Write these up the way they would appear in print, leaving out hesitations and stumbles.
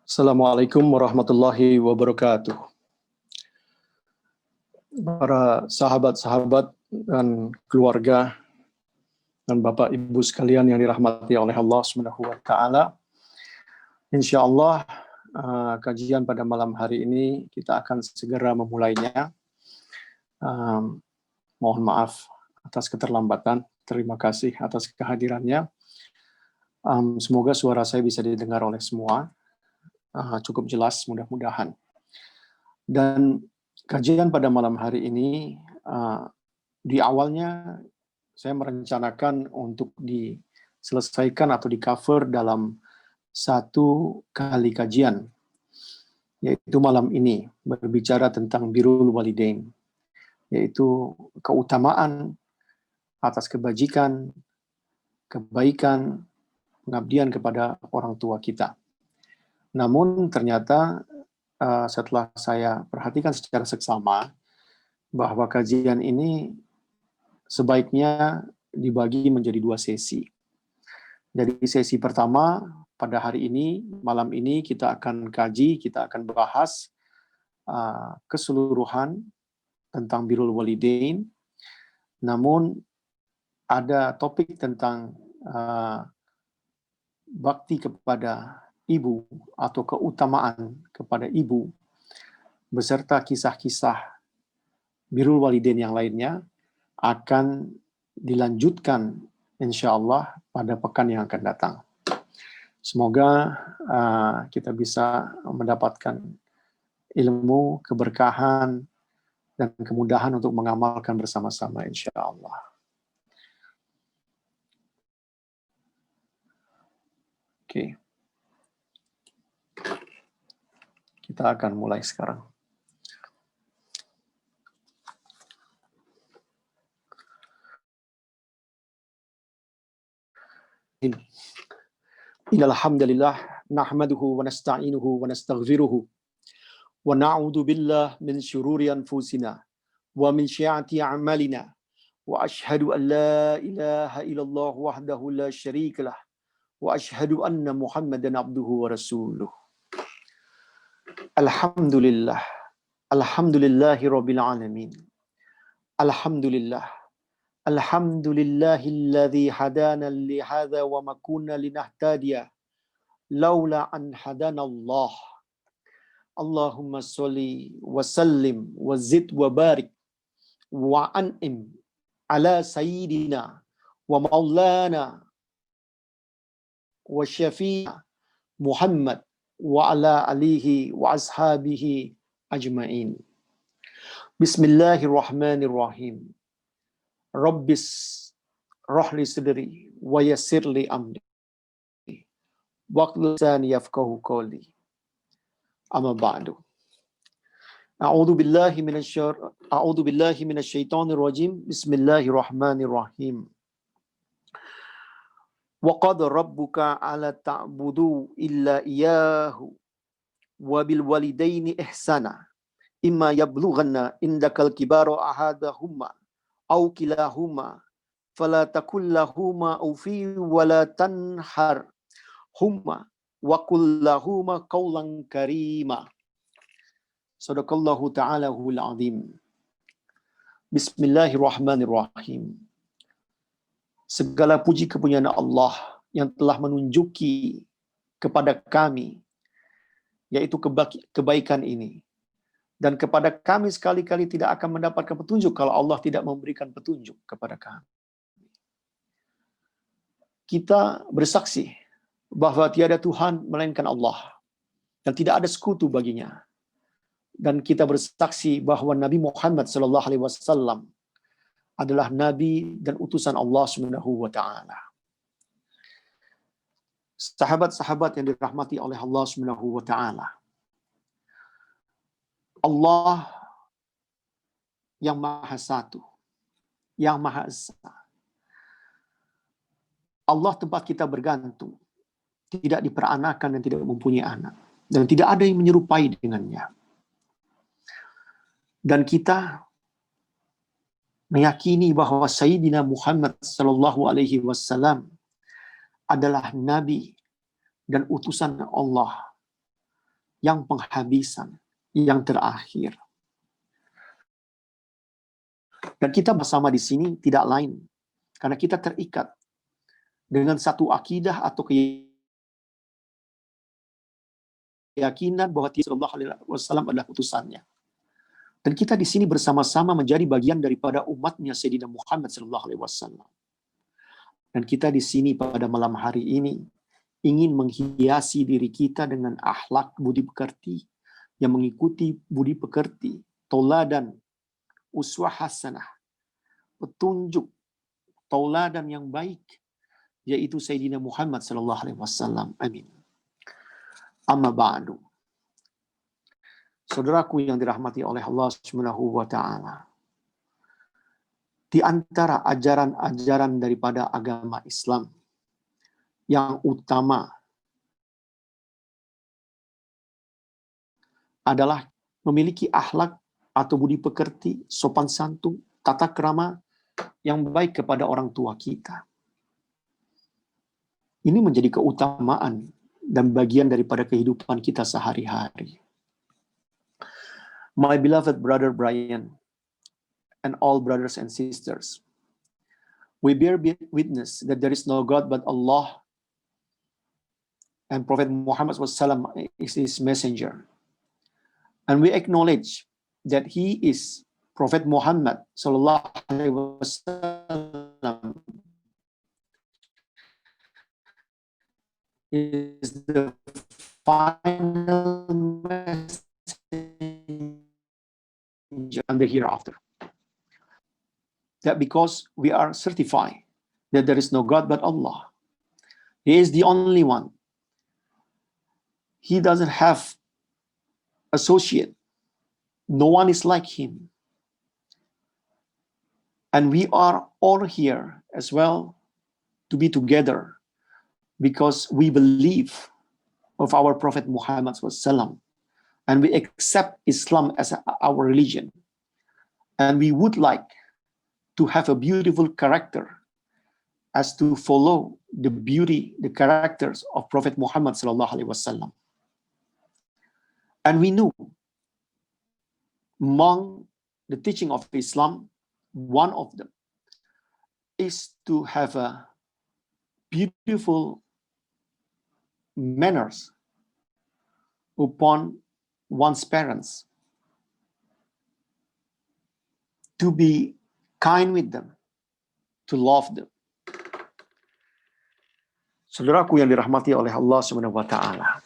Assalamualaikum warahmatullahi wabarakatuh. Para sahabat-sahabat dan keluarga dan Bapak Ibu sekalian yang dirahmati oleh Allah Subhanahu wa taala. Insyaallah kajian pada malam hari ini kita akan segera memulainya. Mohon maaf atas keterlambatan. Terima kasih atas kehadirannya. Semoga suara saya bisa didengar oleh semua. Cukup jelas mudah-mudahan. Dan kajian pada malam hari ini, di awalnya saya merencanakan untuk diselesaikan atau di-cover dalam satu kali kajian, yaitu malam ini, berbicara tentang birrul walidain, yaitu keutamaan atas kebajikan, kebaikan, pengabdian kepada orang tua kita. Namun ternyata setelah saya perhatikan secara seksama, bahwa kajian ini sebaiknya dibagi menjadi dua sesi. Jadi sesi pertama pada hari ini, malam ini kita akan kaji, kita akan bahas keseluruhan tentang birrul walidain. Namun ada topik tentang bakti kepada ibu atau keutamaan kepada ibu beserta kisah-kisah birrul walidain yang lainnya akan dilanjutkan insyaallah pada pekan yang akan datang. Semoga kita bisa mendapatkan ilmu, keberkahan, dan kemudahan untuk mengamalkan bersama-sama insyaallah. Oke. Kita akan mulai sekarang. Innal hamdalillah nahmaduhu wa nasta'inuhu wa nastaghfiruhu wa na'udzu billahi min shururi anfusina wa min sayyiati a'malina wa asyhadu an la ilaha illallah wahdahu la syarika lah wa asyhadu anna Muhammadan abduhu wa rasuluh. Alhamdulillah. Alhamdulillahi rabbil alamin. Alhamdulillah. Alhamdulillahilladzi hadana li hadza wa ma kunna linahtadiya laula an hadanallah. Allahumma sholli wa sallim wa zid wa barik wa an'im ala sayyidina wa maulana wa syafi'ina Muhammad wa ala alihi wa ashabihi ajma'in. Bismillahirrahmanirrahim. Rabbis rahli sadri wa yassirli amri waqtul lisani yafqahu qawli. Amma ba'du. A'udzu billahi minasyaitonir rajim. Bismillahirrahmanirrahim. Wa qad rabbuka alla ta'budu illa iyyahu wa bil walidaini ihsana imma yablughanna indakal kibara ahadahuma aw kilahuma fala takul lahuma ufi wala tanhar huma wa qul lahuma qawlan karima. Sadaqallahu ta'alahul azim. Bismillahirrahmanirrahim. Segala puji kepunyaan Allah yang telah menunjuki kepada kami yaitu kebaikan ini. Dan kepada kami sekali-kali tidak akan mendapatkan petunjuk kalau Allah tidak memberikan petunjuk kepada kami. Kita bersaksi bahwa tiada Tuhan melainkan Allah dan tidak ada sekutu baginya. Dan kita bersaksi bahwa Nabi Muhammad SAW adalah Nabi dan utusan Allah Subhanahu wa taala. Sahabat-sahabat yang dirahmati oleh Allah Subhanahu wa taala. Allah yang Maha Satu, yang Maha Esa. Allah tempat kita bergantung, tidak diperanakan dan tidak mempunyai anak, dan tidak ada yang menyerupai dengannya. Dan kita meyakini bahwa Sayyidina Muhammad sallallahu alaihi wasallam adalah nabi dan utusan Allah yang penghabisan, yang terakhir. Dan kita bersama di sini tidak lain, karena kita terikat dengan satu akidah atau keyakinan bahwa Rasulullah SAW adalah utusannya. Dan kita di sini bersama-sama menjadi bagian daripada umatnya Sayyidina Muhammad SAW. Dan kita di sini pada malam hari ini ingin menghiasi diri kita dengan akhlak budi pekerti, yang mengikuti budi pekerti, tauladan, uswah hasanah, petunjuk, tauladan yang baik, yaitu Sayyidina Muhammad SAW. Amin. Amma ba'du. Saudaraku yang dirahmati oleh Allah Subhanahu wa taala. Di antara ajaran-ajaran daripada agama Islam yang utama adalah memiliki akhlak atau budi pekerti, sopan santun, tata krama yang baik kepada orang tua kita. Ini menjadi keutamaan dan bagian daripada kehidupan kita sehari-hari. My beloved brother Brian and all brothers and sisters, we bear witness that there is no God but Allah, and Prophet Muhammad SAW is his messenger. And we acknowledge that he is Prophet Muhammad SAW is the final messenger and the hereafter. That because we are certified that there is no God but Allah. He is the only one. He doesn't have associate. No one is like him. And we are all here as well to be together because we believe of our Prophet Muhammad SAW, and we accept Islam as our religion. And we would like to have a beautiful character as to follow the beauty, the characters of Prophet Muhammad SAW. And we know among the teaching of Islam, one of them is to have a beautiful manners upon one's parents, to be kind with them, to love them. Saudaraku yang dirahmati oleh Allah Subhanahu wa taala.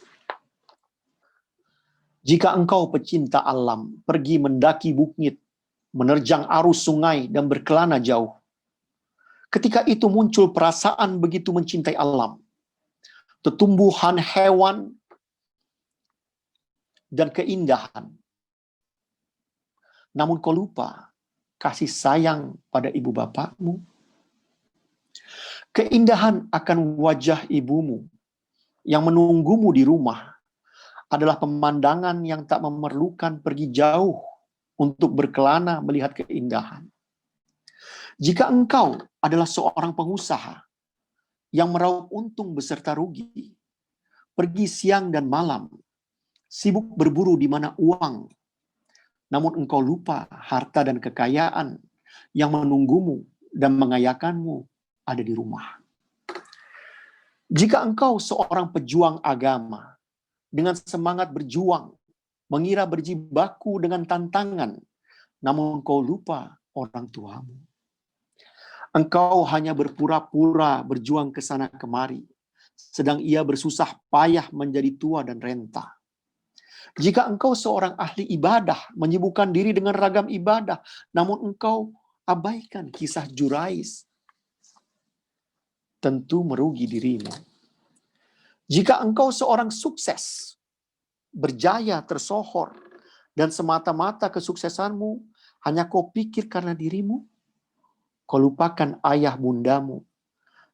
Jika engkau pecinta alam, pergi mendaki bukit, menerjang arus sungai dan berkelana jauh. Ketika itu muncul perasaan begitu mencintai alam, tumbuhan, hewan, dan keindahan. Namun kau lupa kasih sayang pada ibu bapakmu. Keindahan akan wajah ibumu yang menunggumu di rumah adalah pemandangan yang tak memerlukan pergi jauh untuk berkelana melihat keindahan. Jika engkau adalah seorang pengusaha yang meraup untung beserta rugi, pergi siang dan malam, sibuk berburu di mana uang, namun engkau lupa harta dan kekayaan yang menunggumu dan mengayakanmu ada di rumah. Jika engkau seorang pejuang agama dengan semangat berjuang, mengira berjibaku dengan tantangan, namun kau lupa orang tuamu. Engkau hanya berpura-pura berjuang ke sana kemari, sedang ia bersusah payah menjadi tua dan renta. Jika engkau seorang ahli ibadah, menyibukkan diri dengan ragam ibadah, namun engkau abaikan kisah Jurais, tentu merugi dirimu. Jika engkau seorang sukses, berjaya, tersohor, dan semata-mata kesuksesanmu hanya kau pikir karena dirimu, kau lupakan ayah bundamu.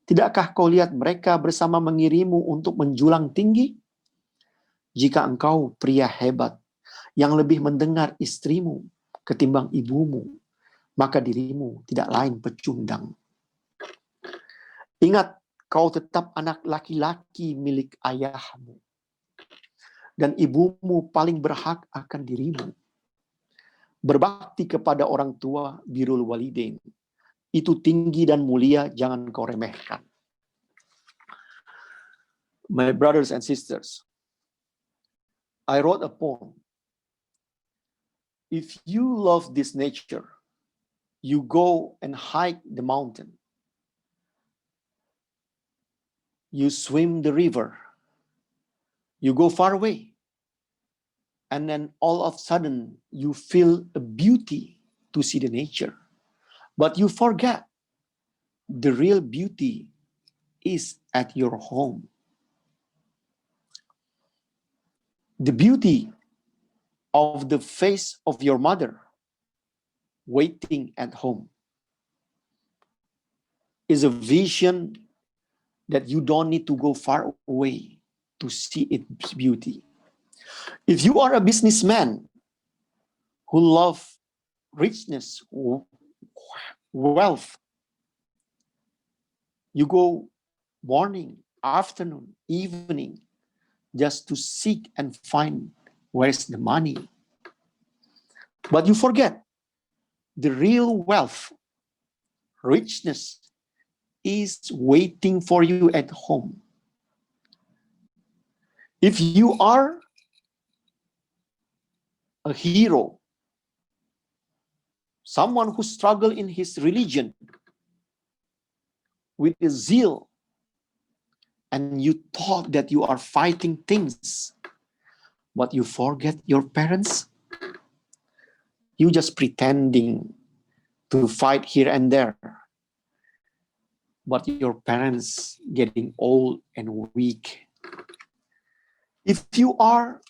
Tidakkah kau lihat mereka bersama mengirimu untuk menjulang tinggi? Jika engkau pria hebat yang lebih mendengar istrimu ketimbang ibumu, maka dirimu tidak lain pecundang. Ingat, kau tetap anak laki-laki milik ayahmu. dan ibumu paling berhak akan dirimu. Berbakti kepada orang tua, birrul walidain, itu tinggi dan mulia, jangan kau remehkan. My brothers and sisters, I wrote a poem. If you love this nature, you go and hike the mountain. You swim the river. You go far away. And then all of a sudden, you feel a beauty to see the nature. But you forget the real beauty is at your home. The beauty of the face of your mother waiting at home is a vision that you don't need to go far away to see its beauty. If you are a businessman who loves richness, wealth, you go morning, afternoon, evening, just to seek and find where's the money. But you forget the real wealth, richness is waiting for you at home. If you are a hero, someone who struggled in his religion with a zeal, and you thought that you are fighting things, but you forget your parents, you just pretending to fight here and there, but your parents getting old and weak. If you are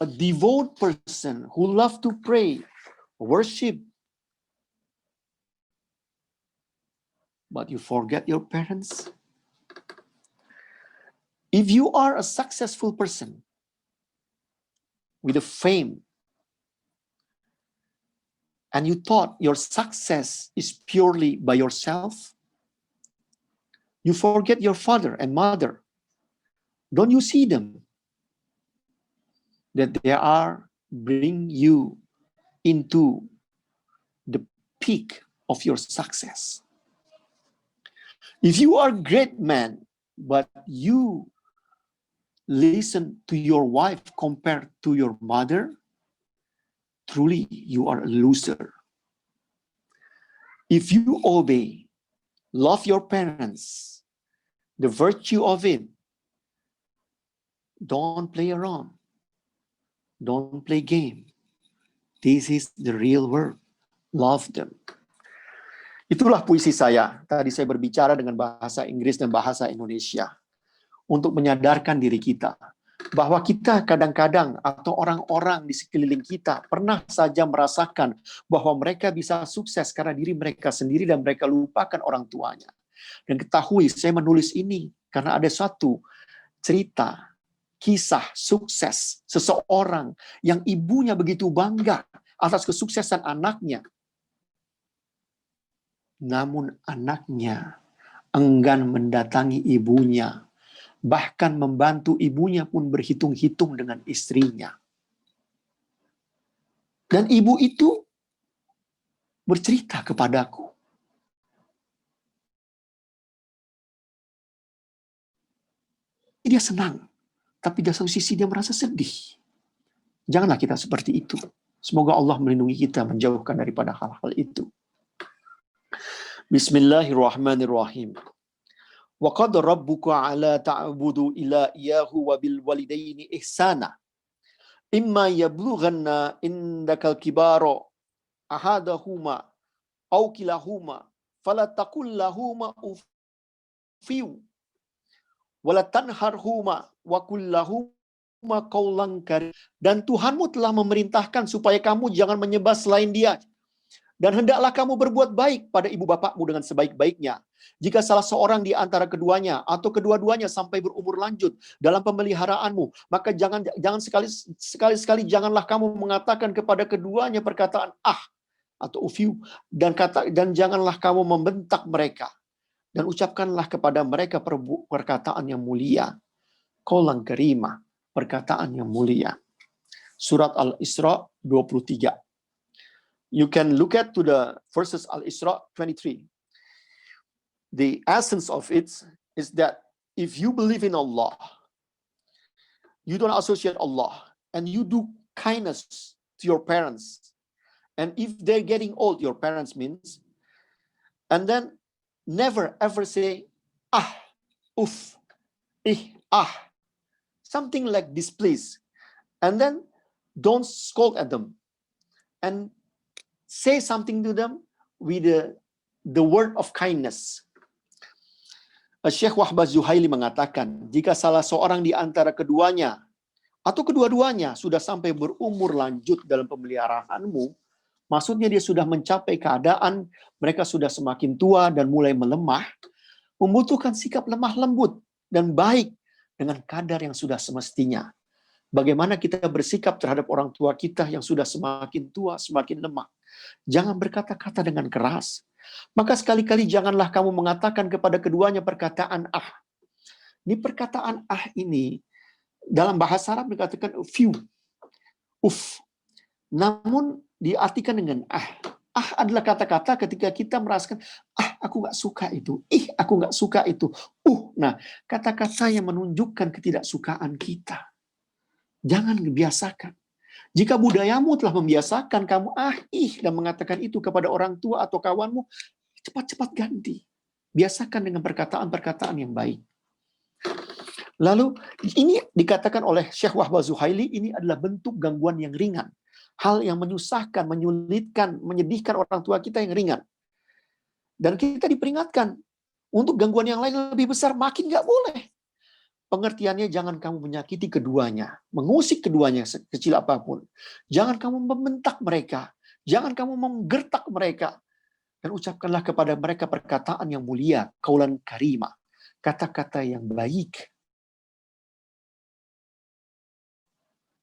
a devout person who love to pray, worship, but you forget your parents. If you are a successful person with a fame, and you thought your success is purely by yourself, you forget your father and mother. Don't you see them? That they are bring you into the peak of your success. If you are a great man, but you listen to your wife compared to your mother, truly you are a loser. If you obey, love your parents, the virtue of it, don't play around, don't play game. This is the real world. Love them. Itulah puisi saya. Tadi saya berbicara dengan bahasa Inggris dan bahasa Indonesia untuk menyadarkan diri kita bahwa kita kadang-kadang atau orang-orang di sekeliling kita pernah saja merasakan bahwa mereka bisa sukses karena diri mereka sendiri dan mereka lupakan orang tuanya. Dan ketahui saya menulis ini karena ada satu cerita, kisah sukses seseorang yang ibunya begitu bangga atas kesuksesan anaknya. Namun anaknya enggan mendatangi ibunya. Bahkan membantu ibunya pun berhitung-hitung dengan istrinya. Dan ibu itu bercerita kepadaku. Dia senang, tapi di satu sisi dia merasa sedih. Janganlah kita seperti itu. Semoga Allah melindungi kita menjauhkan daripada hal-hal itu. Bismillahirrahmanirrahim. Wa qad rabbuka ala ta'budu ila iyahu wa bil walidaini ihsana. Imma yablughanna indakal kibara ahadahuma aw kilahuma fala taqul lahuma ufiu wala tanharhuma wa qul lahuma qawlan karim. Dan Tuhanmu telah memerintahkan supaya kamu jangan menyembah selain Dia. Dan hendaklah kamu berbuat baik pada ibu bapakmu dengan sebaik-baiknya. Jika salah seorang di antara keduanya atau kedua-duanya sampai berumur lanjut dalam pemeliharaanmu, maka jangan sekali-sekali janganlah kamu mengatakan kepada keduanya perkataan atau ufiu dan janganlah kamu membentak mereka dan ucapkanlah kepada mereka perkataan yang mulia, qaulan karimah, perkataan yang mulia. Surat Al-Isra 23. You can look at to the verses Al-Isra 23. The essence of it is that if you believe in Allah, you don't associate Allah, and you do kindness to your parents, and if they're getting old, your parents means, and then never ever say, ah, uff, something like this, please. And then don't scold at them. And say something to them with the word of kindness. Syekh Wahbah Zuhaili mengatakan, jika salah seorang di antara keduanya atau kedua-duanya sudah sampai berumur lanjut dalam pemeliharaanmu, maksudnya dia sudah mencapai keadaan mereka sudah semakin tua dan mulai melemah, membutuhkan sikap lemah lembut dan baik dengan kadar yang sudah semestinya. Bagaimana kita bersikap terhadap orang tua kita yang sudah semakin tua, semakin lemah. Jangan berkata-kata dengan keras. Maka sekali-kali janganlah kamu mengatakan kepada keduanya perkataan ah. Ini perkataan ah ini, dalam bahasa Arab dikatakan fiu, uf. Namun diartikan dengan ah. Ah adalah kata-kata ketika kita merasakan, ah aku gak suka itu, aku gak suka itu. Nah kata-kata yang menunjukkan ketidaksukaan kita. Jangan biasakan. Jika budayamu telah membiasakan kamu dan mengatakan itu kepada orang tua atau kawanmu, cepat-cepat ganti. Biasakan dengan perkataan-perkataan yang baik. Lalu ini dikatakan oleh Syekh Wahbah Zuhaili, ini adalah bentuk gangguan yang ringan. Hal yang menyusahkan, menyulitkan, menyedihkan orang tua kita yang ringan. Dan kita diperingatkan, untuk gangguan yang lain lebih besar makin gak boleh. Pengertiannya jangan kamu menyakiti keduanya, mengusik keduanya sekecil apapun. Jangan kamu membentak mereka, jangan kamu menggertak mereka. Dan ucapkanlah kepada mereka perkataan yang mulia, qaulan karimah, kata-kata yang baik.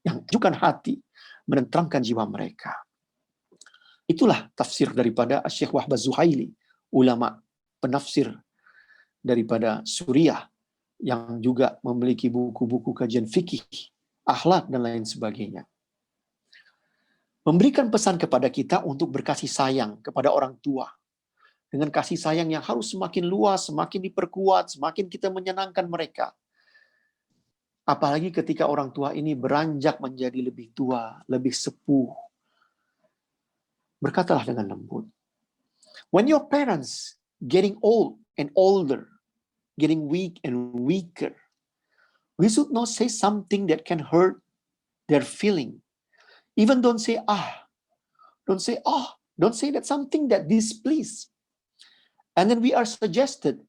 Yang menunjukkan hati, menenteramkan jiwa mereka. Itulah tafsir daripada Syekh Wahbah Zuhaili, ulama penafsir daripada Suriah, yang juga memiliki buku-buku kajian fikih, akhlak, dan lain sebagainya. Memberikan pesan kepada kita untuk berkasih sayang kepada orang tua. Dengan kasih sayang yang harus semakin luas, semakin diperkuat, semakin kita menyenangkan mereka. Apalagi ketika orang tua ini beranjak menjadi lebih tua, lebih sepuh. Berkatalah dengan lembut. When your parents getting old and older, getting weak and weaker, we should not say something that can hurt their feeling. Even don't say don't say don't say that something that displease. And then we are suggested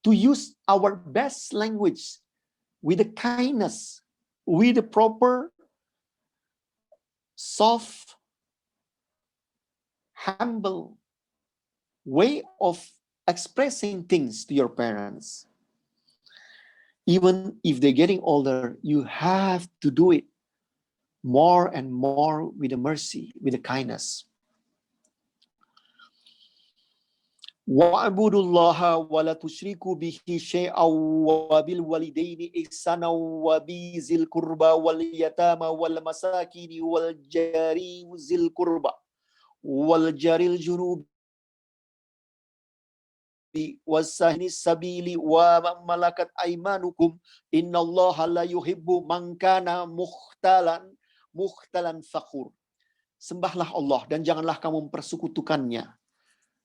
to use our best language with the kindness, with the proper, soft, humble way of expressing things to your parents. Even if they're getting older, you have to do it more and more with the mercy, with the kindness. Wa'budullaha wa la tusyriku bihi syai'aw wa bil walidaini ihsana wa bizil qurba wal yatama wal masakini wal jari zil qurba wal jaril junub wasahni sabili wa malakat aimanukum innallaha la yuhibbu man kana mukhtalan fakhur. Sembahlah Allah dan janganlah kamu mempersekutukannya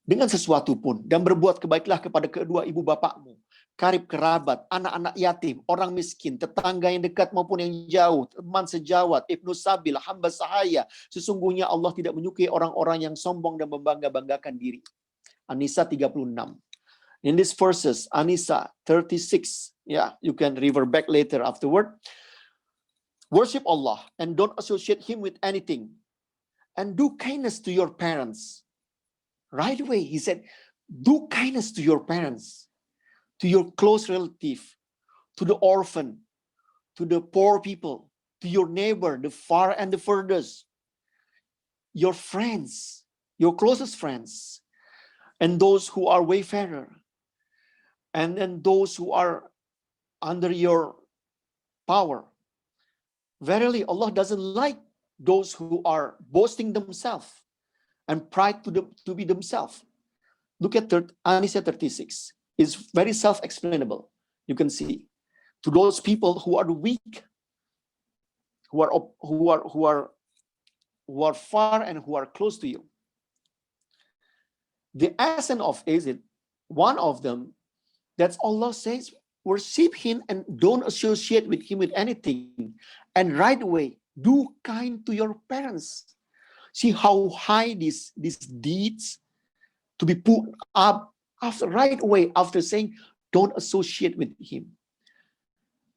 dengan sesuatu pun, dan berbuat kebaiklah kepada kedua ibu bapakmu, karib kerabat, anak-anak yatim, orang miskin, tetangga yang dekat maupun yang jauh, teman sejawat, ibnu sabil, hamba sahaya. Sesungguhnya Allah tidak menyukai orang-orang yang sombong dan membangga-banggakan diri. An-Nisa 36. In these verses, An-Nisa 36, you can refer back later afterward. Worship Allah and don't associate Him with anything. And do kindness to your parents. Right away, he said, do kindness to your parents, to your close relative, to the orphan, to the poor people, to your neighbor, the far and the furthest, your friends, your closest friends, and those who are wayfarer, and then those who are under your power. Verily, Allah doesn't like those who are boasting themselves and pride to be themselves. Look at An-Nisa 36. It's very self-explainable. You can see. To those people who are weak, who are far and who are close to you. The essence of it, one of them, that's Allah says, worship Him and don't associate with Him with anything. And right away, do kind to your parents. See how high these deeds to be put up right away after saying, don't associate with Him.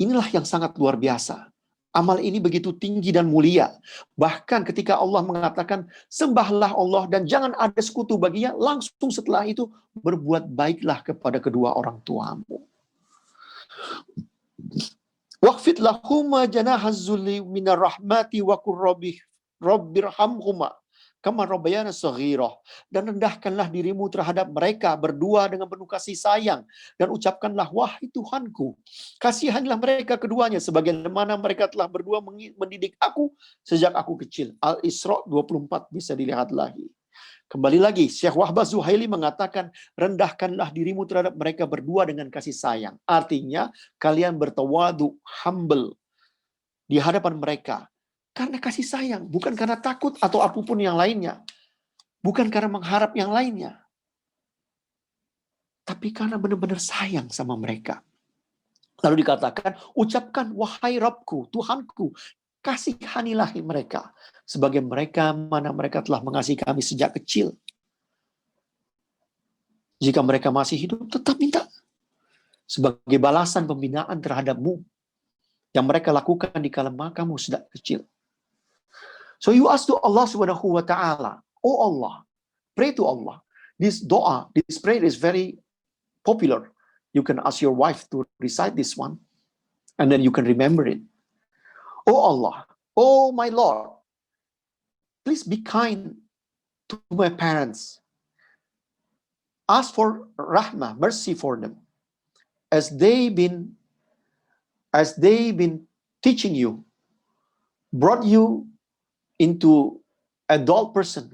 Inilah yang sangat luar biasa. Amal ini begitu tinggi dan mulia. Bahkan ketika Allah mengatakan, sembahlah Allah dan jangan ada sekutu baginya, langsung setelah itu, berbuat baiklah kepada kedua orang tuamu. Waqfid lahuma janahaz zulli minar rahmati wa qur rabbirhamhuma kama rabbayana shaghira, dan rendahkanlah dirimu terhadap mereka berdua dengan penuh kasih sayang, dan ucapkanlah, wahai Tuhanku, kasihanlah mereka keduanya sebagaimana mereka telah berdua mendidik aku sejak aku kecil. Al-Isra 24 bisa dilihat lagi. Kembali lagi, Syekh Wahbah Zuhaili mengatakan, rendahkanlah dirimu terhadap mereka berdua dengan kasih sayang. Artinya, kalian bertawadu, humble di hadapan mereka. Karena kasih sayang, bukan karena takut atau apapun yang lainnya. Bukan karena mengharap yang lainnya. Tapi karena benar-benar sayang sama mereka. Lalu dikatakan, ucapkan, wahai Rabbku, Tuhanku, kasihanilah mereka. Sebagai mereka mana mereka telah mengasihi kami sejak kecil. Jika mereka masih hidup, tetap minta. Sebagai balasan pembinaan terhadapmu. Yang mereka lakukan di kala kamu sejak kecil. So you ask to Allah subhanahu wa ta'ala, oh Allah, pray to Allah. This doa, this prayer is very popular. You can ask your wife to recite this one, and then you can remember it. Oh Allah, oh my Lord, please be kind to my parents. Ask for rahmah, mercy for them, as they've been teaching you, brought you into adult person,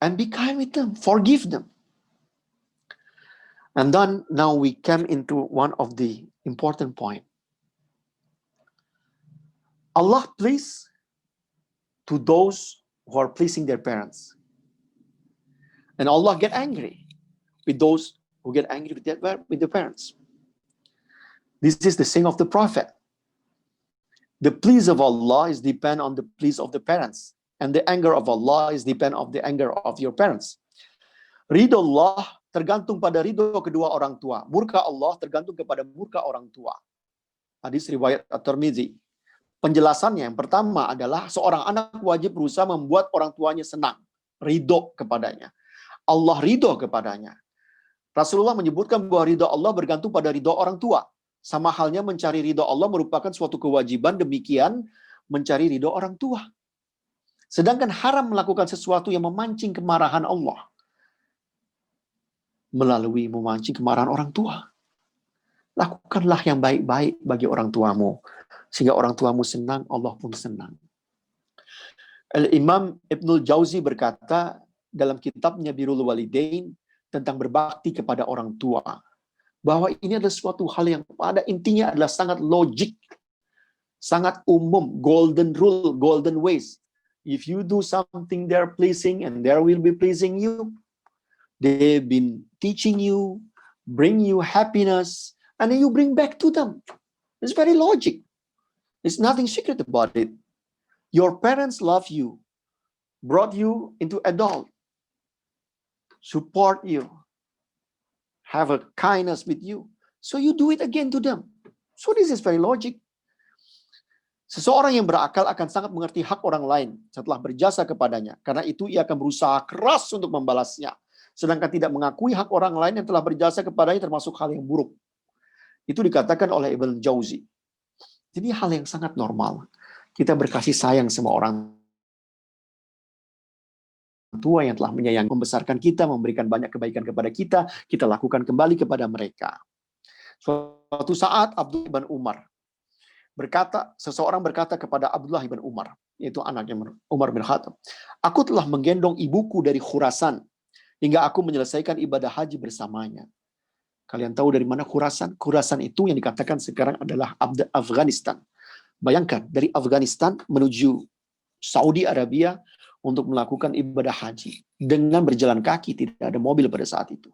and be kind with them, forgive them. And then now we come into one of the important point. Allah please to those who are pleasing their parents, and Allah get angry with those who get angry with their parents. This is the saying of the Prophet. The please of Allah is depend on the please of the parents, and the anger of Allah is depend on the anger of your parents. Ridho Allah tergantung pada ridho kedua orang tua. Murka Allah tergantung kepada murka orang tua. Hadis riwayat At-Tirmidzi. Penjelasannya yang pertama adalah seorang anak wajib berusaha membuat orang tuanya senang, ridho kepadanya. Allah ridho kepadanya. Rasulullah menyebutkan bahwa ridho Allah bergantung pada ridho orang tua. Sama halnya mencari ridho Allah merupakan suatu kewajiban, demikian mencari ridho orang tua. Sedangkan haram melakukan sesuatu yang memancing kemarahan Allah melalui memancing kemarahan orang tua. Lakukanlah yang baik-baik bagi orang tuamu, sehingga orang tuamu senang, Allah pun senang. Al-Imam Ibnul Jauzi berkata dalam kitabnya Birrul Walidain tentang berbakti kepada orang tua, bahwa ini adalah suatu hal yang pada intinya adalah sangat logik, sangat umum, golden rule, golden ways. If you do something they're pleasing and they will be pleasing you, they've been teaching you, bring you happiness, and then you bring back to them. It's very logic. There's nothing secret about it. Your parents love you, brought you into adult, support you, have a kindness with you. So you do it again to them. So this is very logic. Seseorang yang berakal akan sangat mengerti hak orang lain setelah berjasa kepadanya. Karena itu ia akan berusaha keras untuk membalasnya. Sedangkan tidak mengakui hak orang lain yang telah berjasa kepadanya termasuk hal yang buruk. Itu dikatakan oleh Ibn Jauzi. Jadi hal yang sangat normal. Kita berkasih sayang sama orang tua yang telah menyayangi, membesarkan kita, memberikan banyak kebaikan kepada kita, kita lakukan kembali kepada mereka. Suatu saat Abdullah bin Umar Seseorang berkata kepada Abdullah bin Umar, yaitu anaknya Umar bin Khattab, aku telah menggendong ibuku dari Khurasan hingga aku menyelesaikan ibadah haji bersamanya. Kalian tahu dari mana Khurasan? Khurasan itu yang dikatakan sekarang adalah Afghanistan. Bayangkan, dari Afghanistan menuju Saudi Arabia untuk melakukan ibadah haji dengan berjalan kaki, tidak ada mobil pada saat itu.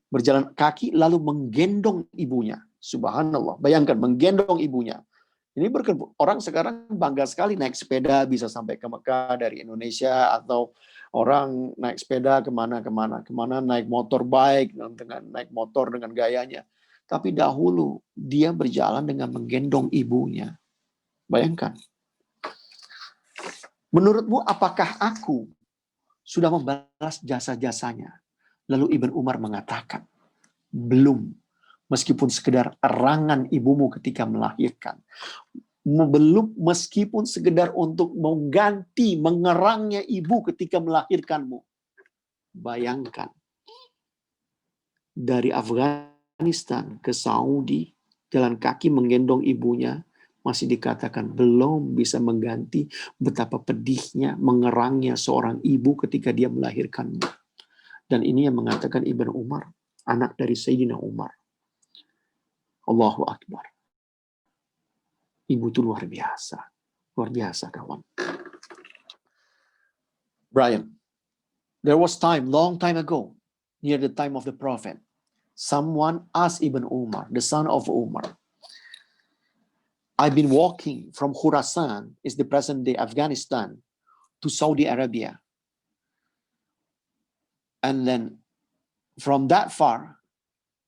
Berjalan kaki lalu menggendong ibunya. Subhanallah, bayangkan menggendong ibunya. Ini orang sekarang bangga sekali naik sepeda bisa sampai ke Mekah dari Indonesia, atau orang naik sepeda kemana naik motor bike dengan naik motor dengan gayanya. Tapi dahulu dia berjalan dengan menggendong ibunya. Bayangkan. Menurutmu apakah aku sudah membalas jasa-jasanya? Lalu Ibn Umar mengatakan, belum. Meskipun sekedar erangan ibumu ketika melahirkan. Belum, meskipun sekedar untuk mengganti, mengerangnya ibu ketika melahirkanmu. Bayangkan. Dari Afghanistan ke Saudi, jalan kaki menggendong ibunya, masih dikatakan belum bisa mengganti betapa pedihnya, mengerangnya seorang ibu ketika dia melahirkanmu. Dan ini yang mengatakan Ibn Umar, anak dari Sayyidina Umar. Allahu Akbar. Ibu itu luar biasa. Luar biasa, kawan. Brian, there was time, long time ago, near the time of the Prophet, someone asked Ibn Umar, the son of Umar, I've been walking from Khurasan, is the present-day Afghanistan, to Saudi Arabia. And then from that far,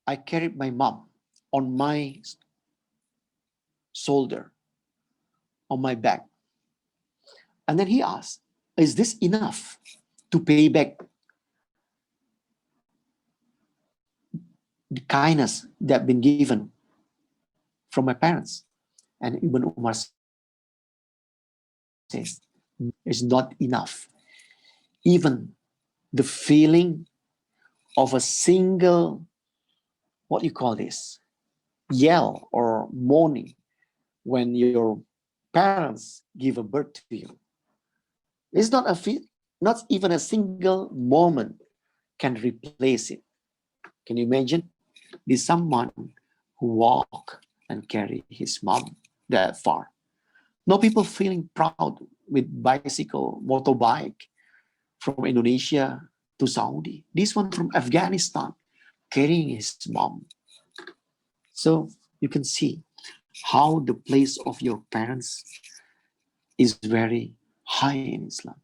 I carried my mom on my shoulder, on my back. And then he asked, is this enough to pay back the kindness that have been given from my parents? And Ibn Umar says, it's not enough. Even the feeling of a single, what you call this, yell or moaning when your parents give a birth to you. It's not not even a single moment can replace it. Can you imagine? There's someone who walk and carry his mom that far. No people feeling proud with bicycle, motorbike from Indonesia to Saudi. This one from Afghanistan carrying his mom. So you can see how the place of your parents is very high in Islam.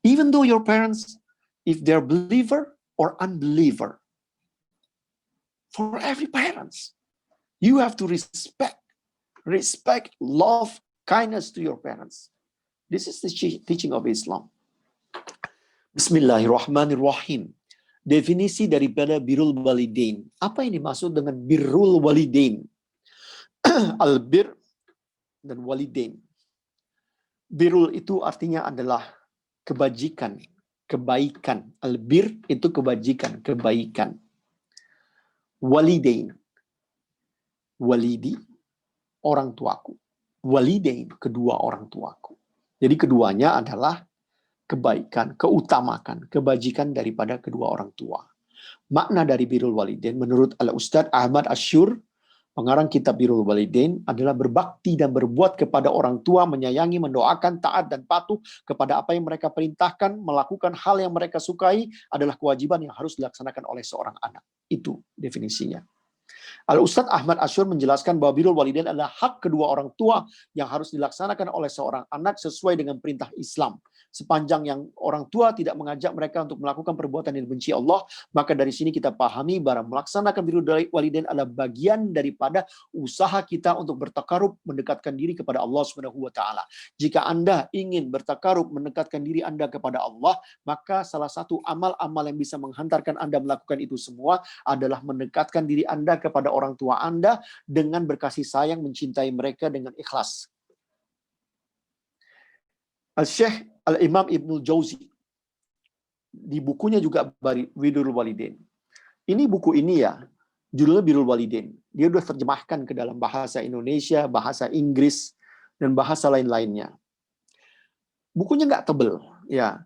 Even though your parents, if they're believer or unbeliever, for every parents, you have to respect, love, kindness to your parents. This is the teaching of Islam. Bismillahirrahmanirrahim. Definisi daripada birrul walidain. Apa yang dimaksud dengan birrul walidain? Albir dan walidain. Birrul itu artinya adalah kebajikan, kebaikan. Albir itu kebajikan, kebaikan. Walidain. Walidi, orang tuaku. Walidain, kedua orang tuaku. Jadi keduanya adalah kebaikan, keutamaan, kebajikan daripada kedua orang tua. Makna dari birrul walidain menurut Al-Ustadz Ahmad Asyur, pengarang kitab Birrul Walidain, adalah berbakti dan berbuat kepada orang tua, menyayangi, mendoakan, taat dan patuh kepada apa yang mereka perintahkan, melakukan hal yang mereka sukai adalah kewajiban yang harus dilaksanakan oleh seorang anak. Itu definisinya. Al-Ustadz Ahmad Asyur menjelaskan bahwa birrul walidain adalah hak kedua orang tua yang harus dilaksanakan oleh seorang anak sesuai dengan perintah Islam. Sepanjang yang orang tua tidak mengajak mereka untuk melakukan perbuatan yang dibenci Allah, maka dari sini kita pahami bahwa melaksanakan birrul walidain adalah bagian daripada usaha kita untuk bertakarub, mendekatkan diri kepada Allah Subhanahu wa taala. Jika Anda ingin bertakarub, mendekatkan diri Anda kepada Allah, maka salah satu amal-amal yang bisa menghantarkan Anda melakukan itu semua adalah mendekatkan diri Anda kepada orang tua Anda dengan berkasih sayang, mencintai mereka dengan ikhlas. Al-Syekh Al-Imam Ibnul Jauzi di bukunya juga Birrul Walidain. Ini buku ini ya Judulnya Birrul Walidain. Dia udah terjemahkan ke dalam bahasa Indonesia, bahasa Inggris, dan bahasa lain-lainnya. Bukunya nggak tebel, ya.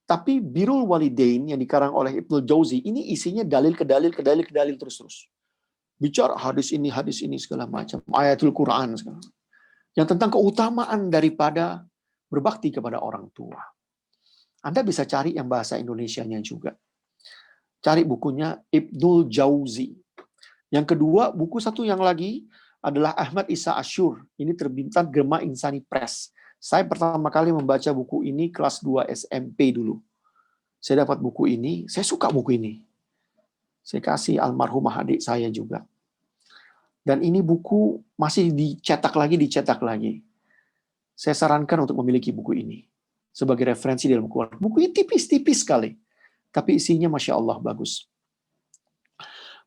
Tapi Birrul Walidain yang dikarang oleh Ibnu Jauzi ini isinya dalil ke dalil ke dalil ke dalil terus-terus. Bicara hadis ini segala macam, ayatul Quran segala. Yang tentang keutamaan daripada berbakti kepada orang tua. Anda bisa cari yang bahasa Indonesianya juga. Cari bukunya Ibnu Jauzi. Yang kedua, buku satu yang lagi adalah Ahmad Isa Asyur. Ini terbitkan Gema Insani Press. Saya pertama kali membaca buku ini kelas 2 SMP dulu. Saya dapat buku ini, saya suka buku ini. Saya kasih almarhumah adik saya juga. Dan ini buku masih dicetak lagi. Saya sarankan untuk memiliki buku ini sebagai referensi dalam keluarga. Buku ini tipis-tipis sekali, tapi isinya Masya Allah bagus.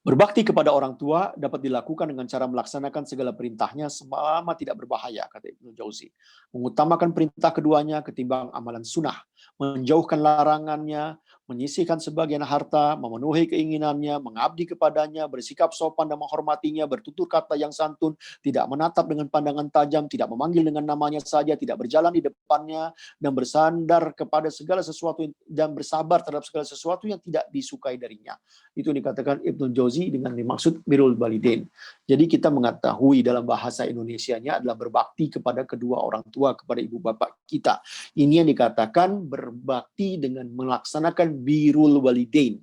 Berbakti kepada orang tua dapat dilakukan dengan cara melaksanakan segala perintahnya selama tidak berbahaya, kata Ibnu Jauzi. Mengutamakan perintah keduanya ketimbang amalan sunnah. Menjauhkan larangannya, menyisihkan sebagian harta, memenuhi keinginannya, mengabdi kepadanya, bersikap sopan dan menghormatinya, bertutur kata yang santun, tidak menatap dengan pandangan tajam, tidak memanggil dengan namanya saja, tidak berjalan di depannya, dan bersandar kepada segala sesuatu dan bersabar terhadap segala sesuatu yang tidak disukai darinya. Itu dikatakan Ibnu Jauzi dengan dimaksud Birrul Walidain. Jadi kita mengetahui dalam bahasa Indonesianya adalah berbakti kepada kedua orang tua, kepada ibu bapak kita. Ini yang dikatakan berbakti dengan melaksanakan Birrul Walidain.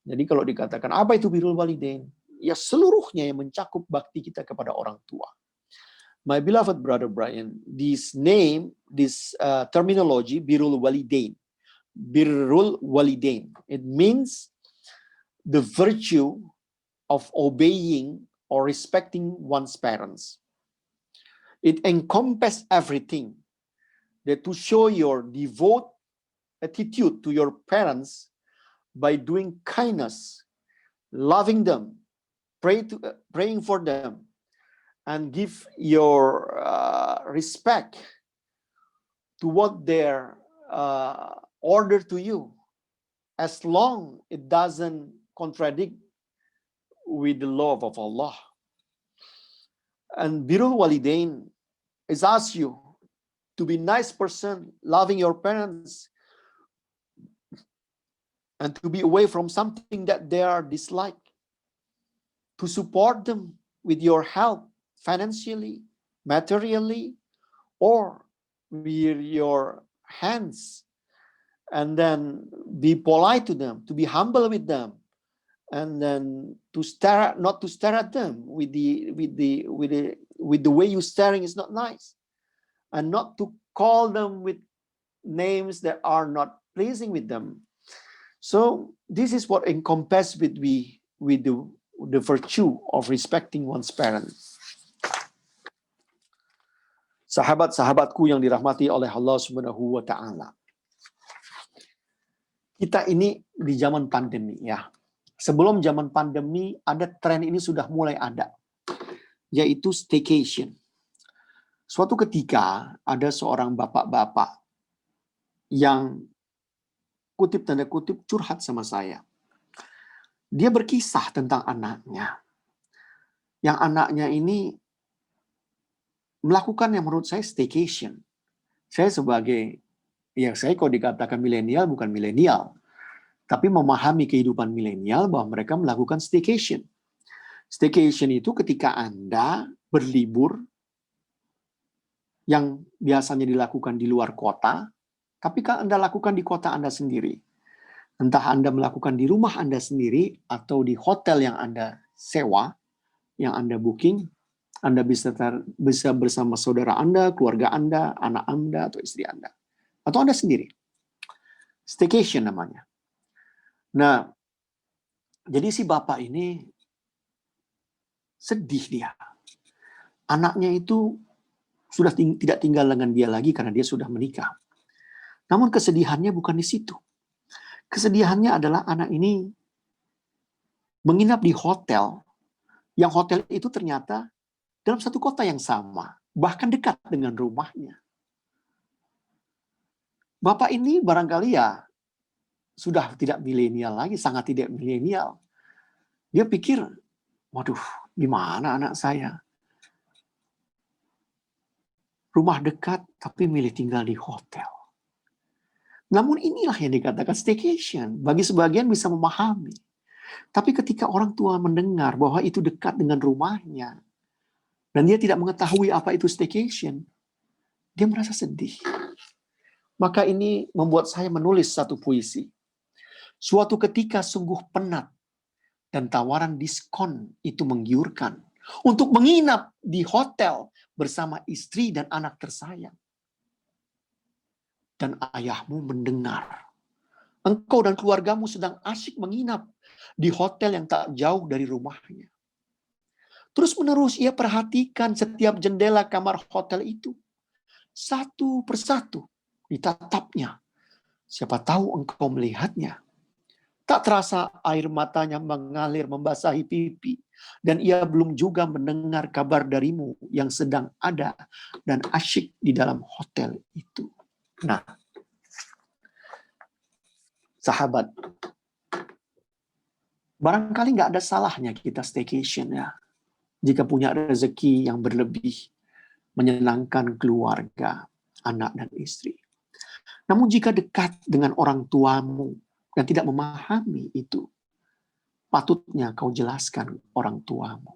Jadi kalau dikatakan apa itu Birrul Walidain? Ya seluruhnya yang mencakup bakti kita kepada orang tua. My beloved brother Brian, this terminology Birrul Walidain. Birrul Walidain. It means the virtue of obeying or respecting one's parents. It encompasses everything. That to show your devout attitude to your parents by doing kindness, loving them, praying for them, and give your respect to what their order to you, as long it doesn't contradict with the law of Allah. And Birrul Walidain is ask you to be nice person, loving your parents, and to be away from something that they are dislike, to support them with your help financially, materially, or with your hands, and then be polite to them, to be humble with them, and then not to stare at them with the way you staring is not nice, and not to call them with names that are not pleasing with them. So this is what encompassed with the virtue of respecting one's parents. Sahabat-sahabatku yang dirahmati oleh Allah Subhanahu wa taala. Kita ini di zaman pandemi ya. Sebelum zaman pandemi ada tren ini sudah mulai ada, yaitu staycation. Suatu ketika ada seorang bapak-bapak yang kutip tanda kutip curhat sama saya. Dia berkisah tentang anaknya. Yang anaknya ini melakukan yang menurut saya staycation. Saya kalau dikatakan milenial bukan milenial. Tapi memahami kehidupan milenial bahwa mereka melakukan staycation. Staycation itu ketika Anda berlibur yang biasanya dilakukan di luar kota, tapi kan Anda lakukan di kota Anda sendiri. Entah Anda melakukan di rumah Anda sendiri atau di hotel yang Anda sewa, yang Anda booking, Anda bisa bersama saudara Anda, keluarga Anda, anak Anda, atau istri Anda. Atau Anda sendiri. Staycation namanya. Nah, jadi si bapak ini sedih dia. Anaknya itu sudah tidak tinggal dengan dia lagi karena dia sudah menikah. Namun kesedihannya bukan di situ. Kesedihannya adalah anak ini menginap di hotel, yang hotel itu ternyata dalam satu kota yang sama, bahkan dekat dengan rumahnya. Bapak ini barangkali ya sudah tidak milenial lagi, sangat tidak milenial. Dia pikir, waduh, gimana anak saya? Rumah dekat, tapi milih tinggal di hotel. Namun inilah yang dikatakan staycation. Bagi sebagian bisa memahami. Tapi ketika orang tua mendengar bahwa itu dekat dengan rumahnya, dan dia tidak mengetahui apa itu staycation, dia merasa sedih. Maka ini membuat saya menulis satu puisi. Suatu ketika sungguh penat, dan tawaran diskon itu menggiurkan untuk menginap di hotel bersama istri dan anak tersayang. Dan ayahmu mendengar engkau dan keluargamu sedang asyik menginap di hotel yang tak jauh dari rumahnya. Terus menerus ia perhatikan setiap jendela kamar hotel itu. Satu persatu ditatapnya. Siapa tahu engkau melihatnya. Tak terasa air matanya mengalir membasahi pipi. Dan ia belum juga mendengar kabar darimu yang sedang ada dan asyik di dalam hotel itu. Nah, sahabat, barangkali nggak ada salahnya kita staycation ya. Jika punya rezeki yang berlebih, menyenangkan keluarga, anak dan istri. Namun jika dekat dengan orang tuamu dan tidak memahami itu, patutnya kau jelaskan orang tuamu.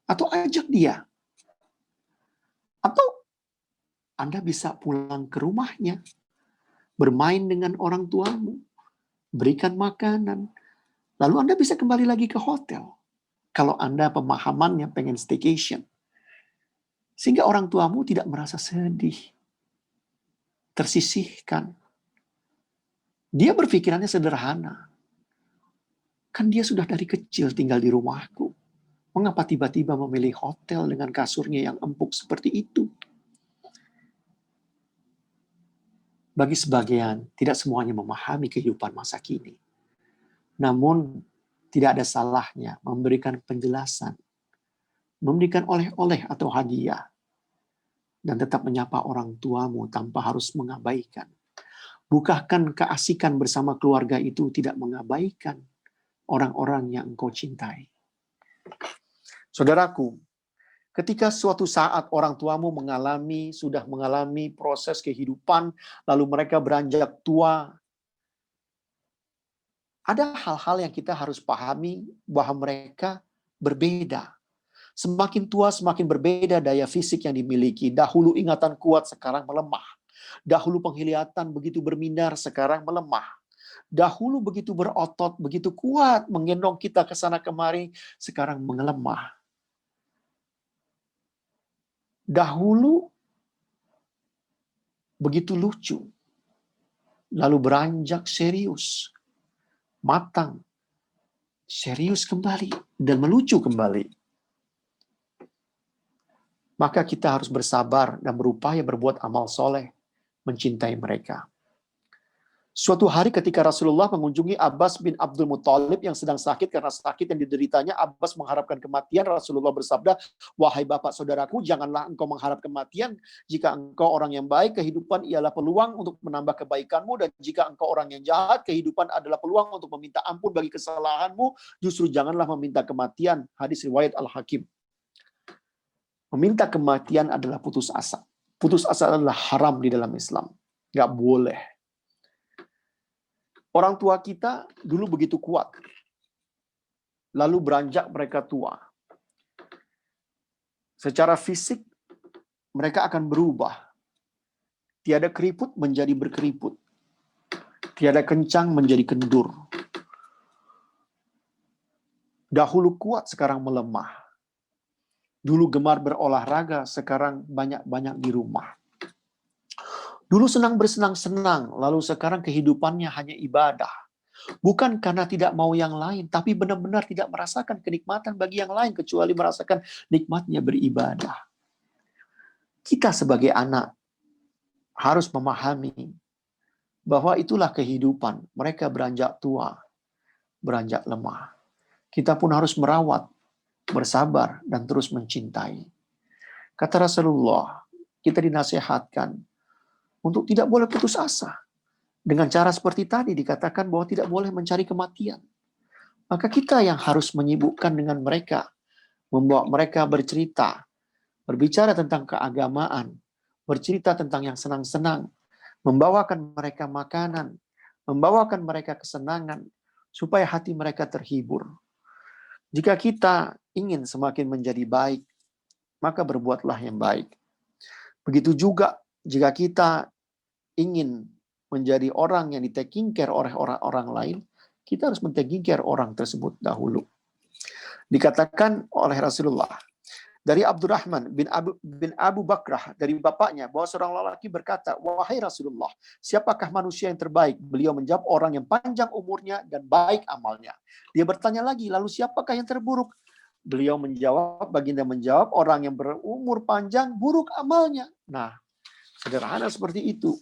Atau ajak dia. Atau Anda bisa pulang ke rumahnya, bermain dengan orang tuamu, berikan makanan, lalu Anda bisa kembali lagi ke hotel. Kalau Anda pemahamannya pengen staycation. Sehingga orang tuamu tidak merasa sedih, tersisihkan. Dia berpikirannya sederhana. Kan dia sudah dari kecil tinggal di rumahku. Mengapa tiba-tiba memilih hotel dengan kasurnya yang empuk seperti itu? Bagi sebagian, tidak semuanya memahami kehidupan masa kini. Namun, tidak ada salahnya memberikan penjelasan, memberikan oleh-oleh atau hadiah, dan tetap menyapa orang tuamu tanpa harus mengabaikan. Bukankah keasikan bersama keluarga itu tidak mengabaikan orang-orang yang engkau cintai? Saudaraku, ketika suatu saat orang tuamu sudah mengalami proses kehidupan, lalu mereka beranjak tua, ada hal-hal yang kita harus pahami bahwa mereka berbeda. Semakin tua, semakin berbeda daya fisik yang dimiliki. Dahulu ingatan kuat, sekarang melemah. Dahulu penglihatan begitu berminar, sekarang melemah. Dahulu begitu berotot, begitu kuat, menggendong kita ke sana kemari, sekarang mengelemah. Dahulu begitu lucu, lalu beranjak serius, matang, serius kembali, dan melucu kembali. Maka kita harus bersabar dan berupaya berbuat amal soleh, mencintai mereka. Suatu hari ketika Rasulullah mengunjungi Abbas bin Abdul Muthalib yang sedang sakit karena sakit yang dideritanya, Abbas mengharapkan kematian. Rasulullah bersabda, wahai bapak saudaraku, janganlah engkau mengharap kematian. Jika engkau orang yang baik, kehidupan ialah peluang untuk menambah kebaikanmu. Dan jika engkau orang yang jahat, kehidupan adalah peluang untuk meminta ampun bagi kesalahanmu. Justru janganlah meminta kematian. Hadis riwayat Al-Hakim. Meminta kematian adalah putus asa. Putus asa adalah haram di dalam Islam. Nggak boleh. Orang tua kita dulu begitu kuat. Lalu beranjak mereka tua. Secara fisik, mereka akan berubah. Tiada keriput menjadi berkeriput. Tiada kencang menjadi kendur. Dahulu kuat, sekarang melemah. Dulu gemar berolahraga, sekarang banyak-banyak di rumah. Dulu senang bersenang-senang, lalu sekarang kehidupannya hanya ibadah. Bukan karena tidak mau yang lain, tapi benar-benar tidak merasakan kenikmatan bagi yang lain, kecuali merasakan nikmatnya beribadah. Kita sebagai anak harus memahami bahwa itulah kehidupan. Mereka beranjak tua, beranjak lemah. Kita pun harus merawat, bersabar, dan terus mencintai. Kata Rasulullah, kita dinasihatkan untuk tidak boleh putus asa. Dengan cara seperti tadi dikatakan bahwa tidak boleh mencari kematian. Maka kita yang harus menyibukkan dengan mereka, membawa mereka bercerita, berbicara tentang keagamaan, bercerita tentang yang senang-senang, membawakan mereka makanan, membawakan mereka kesenangan, supaya hati mereka terhibur. Jika kita ingin semakin menjadi baik, maka berbuatlah yang baik. Begitu juga jika kita ingin menjadi orang yang di-taking care oleh orang lain, kita harus men-taking care orang tersebut dahulu. Dikatakan oleh Rasulullah, dari Abdurrahman bin Abu Bakrah, dari bapaknya, bahwa seorang lelaki berkata, "Wahai Rasulullah, siapakah manusia yang terbaik?" Beliau menjawab, orang yang panjang umurnya dan baik amalnya. Dia bertanya lagi, lalu siapakah yang terburuk? Beliau menjawab, baginda menjawab, orang yang berumur panjang, buruk amalnya. Nah, sederhana seperti itu.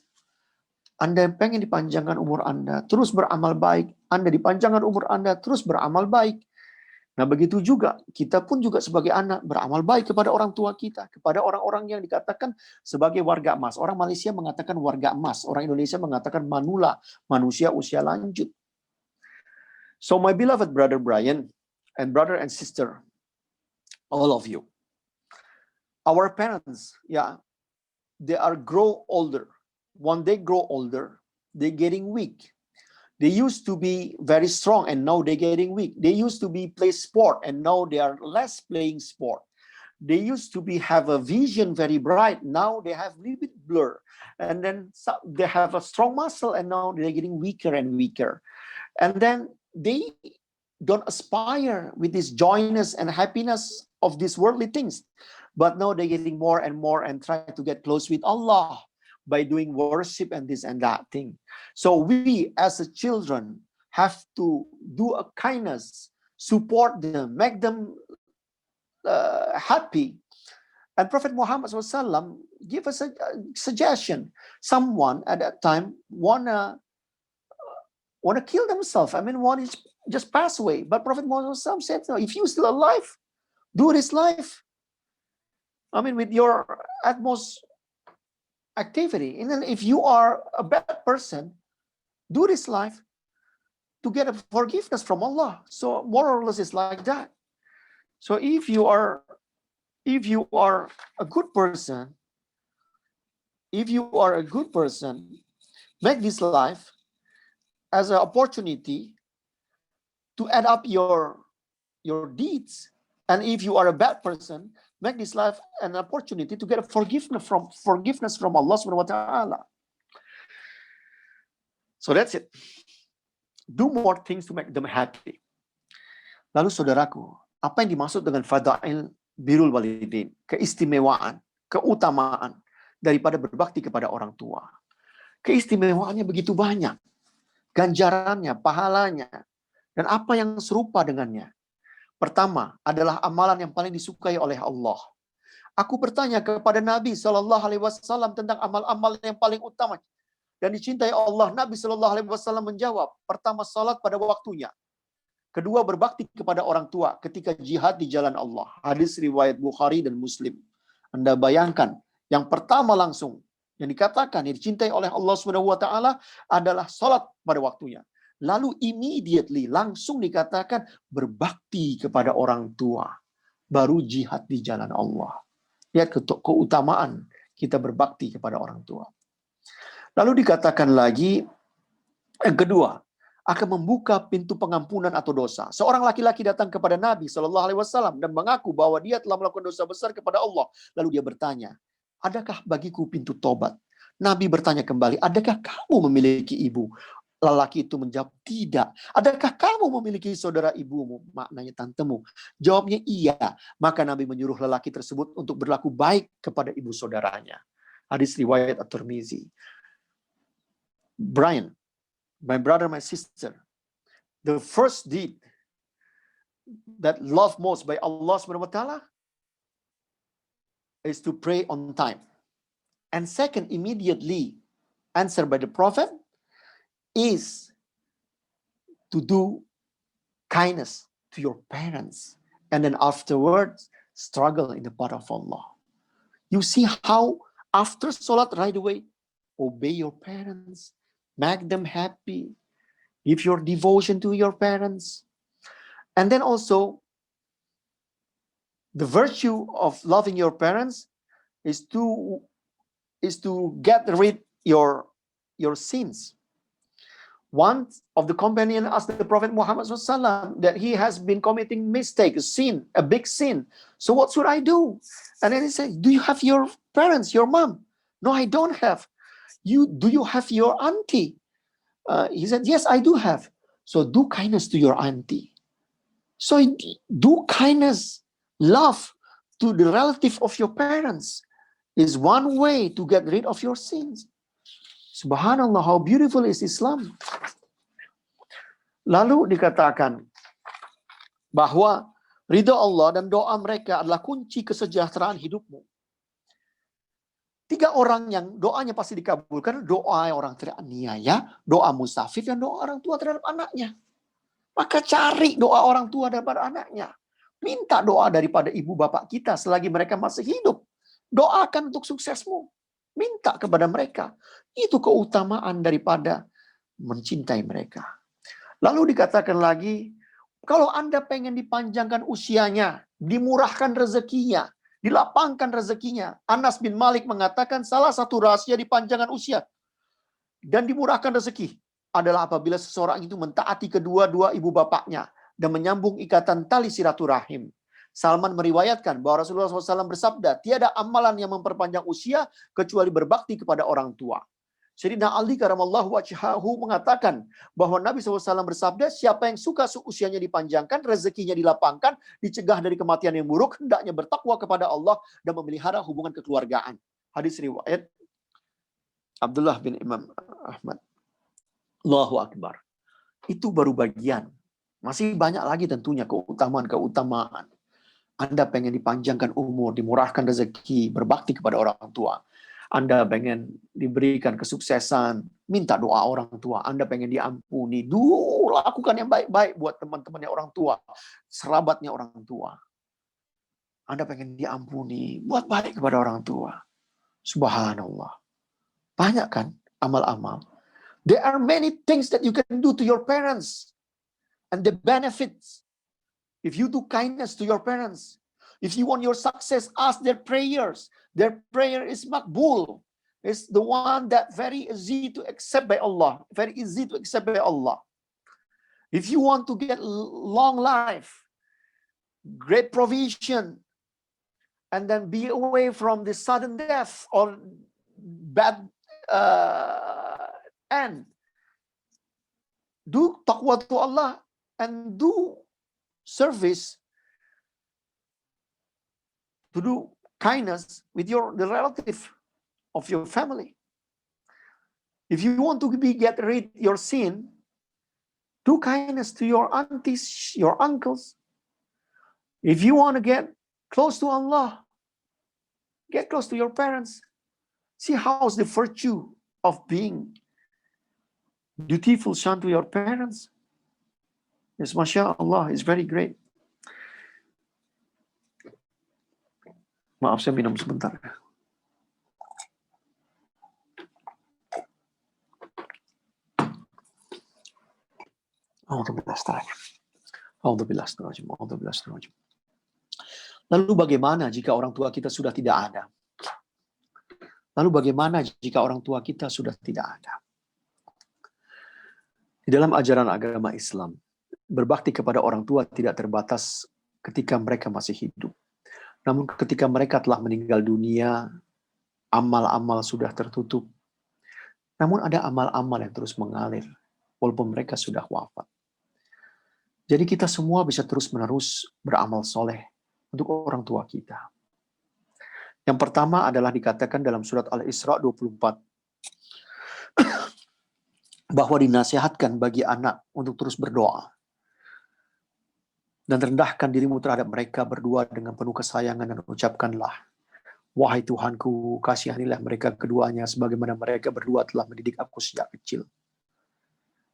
Anda yang pengen dipanjangkan umur Anda, terus beramal baik. Anda dipanjangkan umur Anda, terus beramal baik. Nah, begitu juga kita pun juga sebagai anak beramal baik kepada orang tua kita, kepada orang-orang yang dikatakan sebagai warga emas. Orang Malaysia mengatakan warga emas, orang Indonesia mengatakan manula, manusia usia lanjut. So my beloved brother Brian and brother and sister, all of you, our parents, they are grow older. When they grow older, they're getting weak. They used to be very strong and now they're getting weak. They used to be play sport and now they are less playing sport. They used to be have a vision very bright. Now they have a little bit blur. And then they have a strong muscle and now they're getting weaker and weaker. And then they don't aspire with this joyness and happiness of these worldly things. But now they're getting more and more and try to get close with Allah by doing worship and this and that thing. So we as a children have to do a kindness, support them, make them happy. And Prophet Muhammad SAW give us a suggestion. Someone at that time wanna kill themselves. I mean, one is just pass away. But Prophet Muhammad SAW said, no, if you're still alive, do this life. I mean, with your utmost activity. And then if you are a bad person, do this life to get a forgiveness from Allah. So more or less it's like that. So if you are a good person, make this life as an opportunity to add up your deeds. And if you are a bad person, make this life an opportunity to get a forgiveness from Allah Subhanahu wa Ta'ala. So that's it. Do more things to make them happy. Lalu saudaraku, apa yang dimaksud dengan fadail birrul walidain? Keistimewaan, keutamaan daripada berbakti kepada orang tua. Keistimewaannya begitu banyak. Ganjarannya, pahalanya, dan apa yang serupa dengannya. Pertama adalah amalan yang paling disukai oleh Allah. Aku bertanya kepada Nabi SAW tentang amal-amal yang paling utama dan dicintai Allah. Nabi SAW menjawab, pertama salat pada waktunya. Kedua berbakti kepada orang tua ketika jihad di jalan Allah. Hadis riwayat Bukhari dan Muslim. Anda bayangkan, yang pertama langsung yang dikatakan yang dicintai oleh Allah Subhanahu wa Ta'ala adalah salat pada waktunya. Lalu immediately langsung dikatakan berbakti kepada orang tua. Baru jihad di jalan Allah. Lihat keutamaan kita berbakti kepada orang tua. Lalu dikatakan lagi, yang kedua, akan membuka pintu pengampunan atau dosa. Seorang laki-laki datang kepada Nabi SAW dan mengaku bahwa dia telah melakukan dosa besar kepada Allah. Lalu dia bertanya, adakah bagiku pintu tobat? Nabi bertanya kembali, adakah kamu memiliki ibu? Lelaki itu menjawab, tidak. Adakah kamu memiliki saudara ibumu? Maknanya tantemu. Jawabnya iya. Maka Nabi menyuruh lelaki tersebut untuk berlaku baik kepada ibu saudaranya. Hadis riwayat At-Tirmizi. Brian, my brother, my sister, the first deed that loved most by Allah Subhanahu wa Ta'ala is to pray on time. And second, immediately answered by the Prophet, is to do kindness to your parents. And then afterwards, struggle in the path of Allah. You see how after Salat right away, obey your parents, make them happy, give your devotion to your parents. And then also, the virtue of loving your parents is to get rid your sins. One of the companion asked the Prophet Muhammad SAW that he has been committing mistake, a sin, a big sin. So what should I do? And then he said, do you have your parents, your mom? No, I don't have. Do you have your auntie? He said, yes, I do have. So do kindness to your auntie. So do kindness, love to the relative of your parents is one way to get rid of your sins. Subhanallah, how beautiful is Islam. Lalu dikatakan bahwa ridha Allah dan doa mereka adalah kunci kesejahteraan hidupmu. 3 orang yang doanya pasti dikabulkan, doa orang teraniaya, doa musafir, dan doa orang tua terhadap anaknya. Maka cari doa orang tua daripada anaknya. Minta doa daripada ibu bapak kita selagi mereka masih hidup. Doakan untuk suksesmu. Minta kepada mereka. Itu keutamaan daripada mencintai mereka. Lalu dikatakan lagi, kalau Anda pengen dipanjangkan usianya, dimurahkan rezekinya, dilapangkan rezekinya. Anas bin Malik mengatakan salah satu rahasia dipanjangkan usia dan dimurahkan rezeki adalah apabila seseorang itu mentaati kedua-dua ibu bapaknya dan menyambung ikatan tali silaturahim. Salman meriwayatkan bahwa Rasulullah SAW bersabda, tiada amalan yang memperpanjang usia kecuali berbakti kepada orang tua. Sayyidina Ali karamallahu wajhahu mengatakan bahwa Nabi SAW bersabda, siapa yang suka usianya dipanjangkan, rezekinya dilapangkan, dicegah dari kematian yang buruk, hendaknya bertakwa kepada Allah dan memelihara hubungan kekeluargaan. Hadis riwayat Abdullah bin Imam Ahmad. Allahu Akbar. Itu baru bagian. Masih banyak lagi tentunya keutamaan-keutamaan. Anda pengen dipanjangkan umur, dimurahkan rezeki, berbakti kepada orang tua. Anda pengen diberikan kesuksesan, minta doa orang tua. Anda pengen diampuni, lakukan yang baik-baik buat teman-temannya orang tua, serabatnya orang tua. Anda pengen diampuni, buat baik kepada orang tua. Subhanallah. Banyak kan amal-amal. There are many things that you can do to your parents. And the benefits. If you do kindness to your parents, if you want your success, ask their prayers. Their prayer is makbul. It's the one that very easy to accept by Allah. Very easy to accept by Allah. If you want to get long life, great provision, and then be away from the sudden death or bad end, do taqwa to Allah and do service, to do kindness with the relative of your family. If you want to get rid your sin, do kindness to your aunties, your uncles. If you want to get close to Allah, get close to your parents. See how's the virtue of being dutiful son to your parents. Yes, Masya Allah, is very great. Maaf, saya minum sebentar. Lalu bagaimana jika orang tua kita sudah tidak ada? Lalu bagaimana jika orang tua kita sudah tidak ada? Di dalam ajaran agama Islam, berbakti kepada orang tua tidak terbatas ketika mereka masih hidup. Namun ketika mereka telah meninggal dunia, amal-amal sudah tertutup. Namun ada amal-amal yang terus mengalir, walaupun mereka sudah wafat. Jadi kita semua bisa terus-menerus beramal soleh untuk orang tua kita. Yang pertama adalah dikatakan dalam surat Al-Isra 24. Bahwa dinasihatkan bagi anak untuk terus berdoa. Dan rendahkan dirimu terhadap mereka berdua dengan penuh kesayangan dan ucapkanlah, wahai Tuhanku, kasihanilah mereka keduanya sebagaimana mereka berdua telah mendidik aku sejak kecil.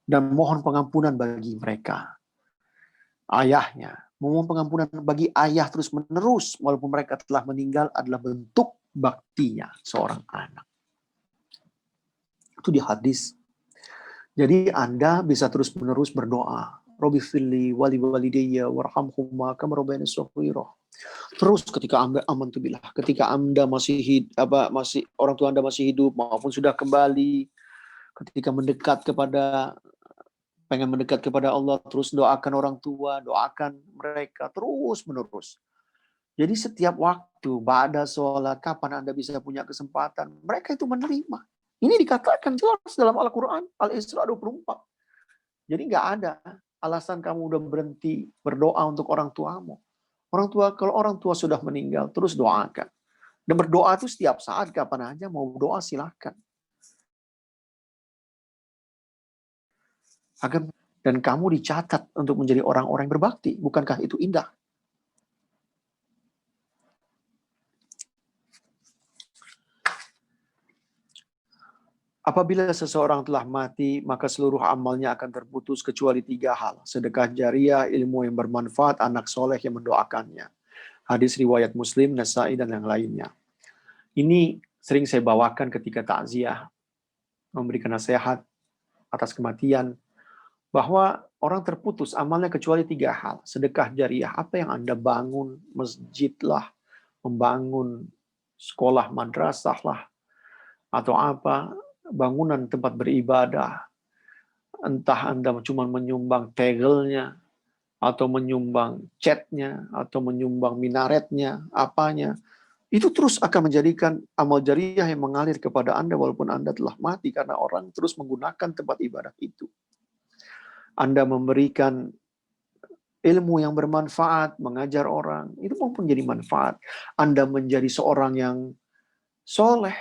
Dan mohon pengampunan bagi mereka. Ayahnya, mohon pengampunan bagi ayah terus menerus walaupun mereka telah meninggal adalah bentuk baktinya seorang anak. Itu di hadis. Jadi Anda bisa terus menerus berdoa. Rabbi firli wali walidayya warhamhuma kama rabbayani shaghira. Terus ketika Anda amantubillah, ketika Anda masih orang tua Anda masih hidup maupun sudah kembali, ketika pengen mendekat kepada Allah, terus doakan orang tua, doakan mereka terus menerus. Jadi setiap waktu, ba'da sholat, kapan Anda bisa punya kesempatan, mereka itu menerima. Ini dikatakan jelas dalam Al-Quran, Al-Isra 24. Jadi nggak ada alasan kamu udah berhenti berdoa untuk orang tuamu. Kalau orang tua sudah meninggal, terus doakan. Dan berdoa itu setiap saat, kapan aja mau doa silahkan. Dan kamu dicatat untuk menjadi orang-orang yang berbakti. Bukankah itu indah? Apabila seseorang telah mati, maka seluruh amalnya akan terputus kecuali 3 hal. Sedekah jariah, ilmu yang bermanfaat, anak soleh yang mendoakannya. Hadis riwayat Muslim, Nasa'i, dan yang lainnya. Ini sering saya bawakan ketika takziah, memberikan nasihat atas kematian, bahwa orang terputus amalnya kecuali 3 hal. Sedekah jariah, apa yang Anda bangun, masjid lah, membangun sekolah madrasah lah, atau apa, bangunan tempat beribadah, entah Anda cuma menyumbang tegelnya, atau menyumbang catnya, atau menyumbang minaretnya, apanya, itu terus akan menjadikan amal jariah yang mengalir kepada Anda walaupun Anda telah mati, karena orang terus menggunakan tempat ibadah itu. Anda memberikan ilmu yang bermanfaat, mengajar orang, itu maupun jadi manfaat. Anda menjadi seorang yang soleh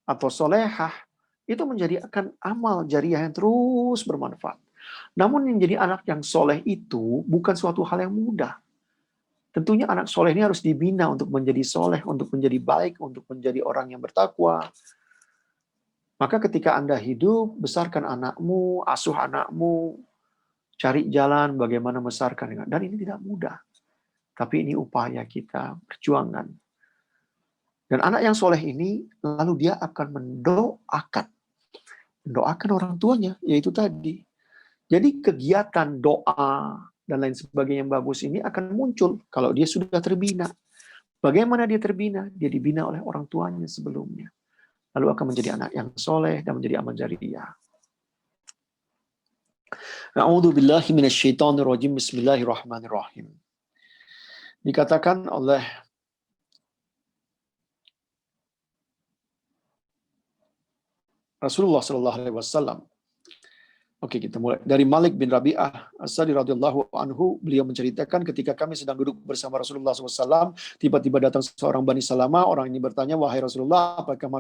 atau solehah, itu menjadi amal jariah yang terus bermanfaat. Namun yang jadi anak yang soleh itu bukan suatu hal yang mudah. Tentunya anak soleh ini harus dibina untuk menjadi soleh, untuk menjadi baik, untuk menjadi orang yang bertakwa. Maka ketika Anda hidup, besarkan anakmu, asuh anakmu, cari jalan bagaimana membesarkan. Dan ini tidak mudah. Tapi ini upaya kita, perjuangan. Dan anak yang soleh ini, lalu dia akan mendoakan orang tuanya, yaitu tadi. Jadi kegiatan doa dan lain sebagainya yang bagus ini akan muncul kalau dia sudah terbina. Bagaimana dia terbina? Dia dibina oleh orang tuanya sebelumnya. Lalu akan menjadi anak yang soleh dan menjadi amal jariah. A'udzubillahi minasyaitonirrajim. Bismillahirrahmanirrahim. Dikatakan oleh Rasulullah SAW. Oke, kita mulai. Dari Malik bin Rabi'ah As-Sadi radhiyallahu anhu, beliau menceritakan ketika kami sedang duduk bersama Rasulullah SAW, tiba-tiba datang seorang Bani Salamah. Orang ini bertanya, wahai Rasulullah, apakah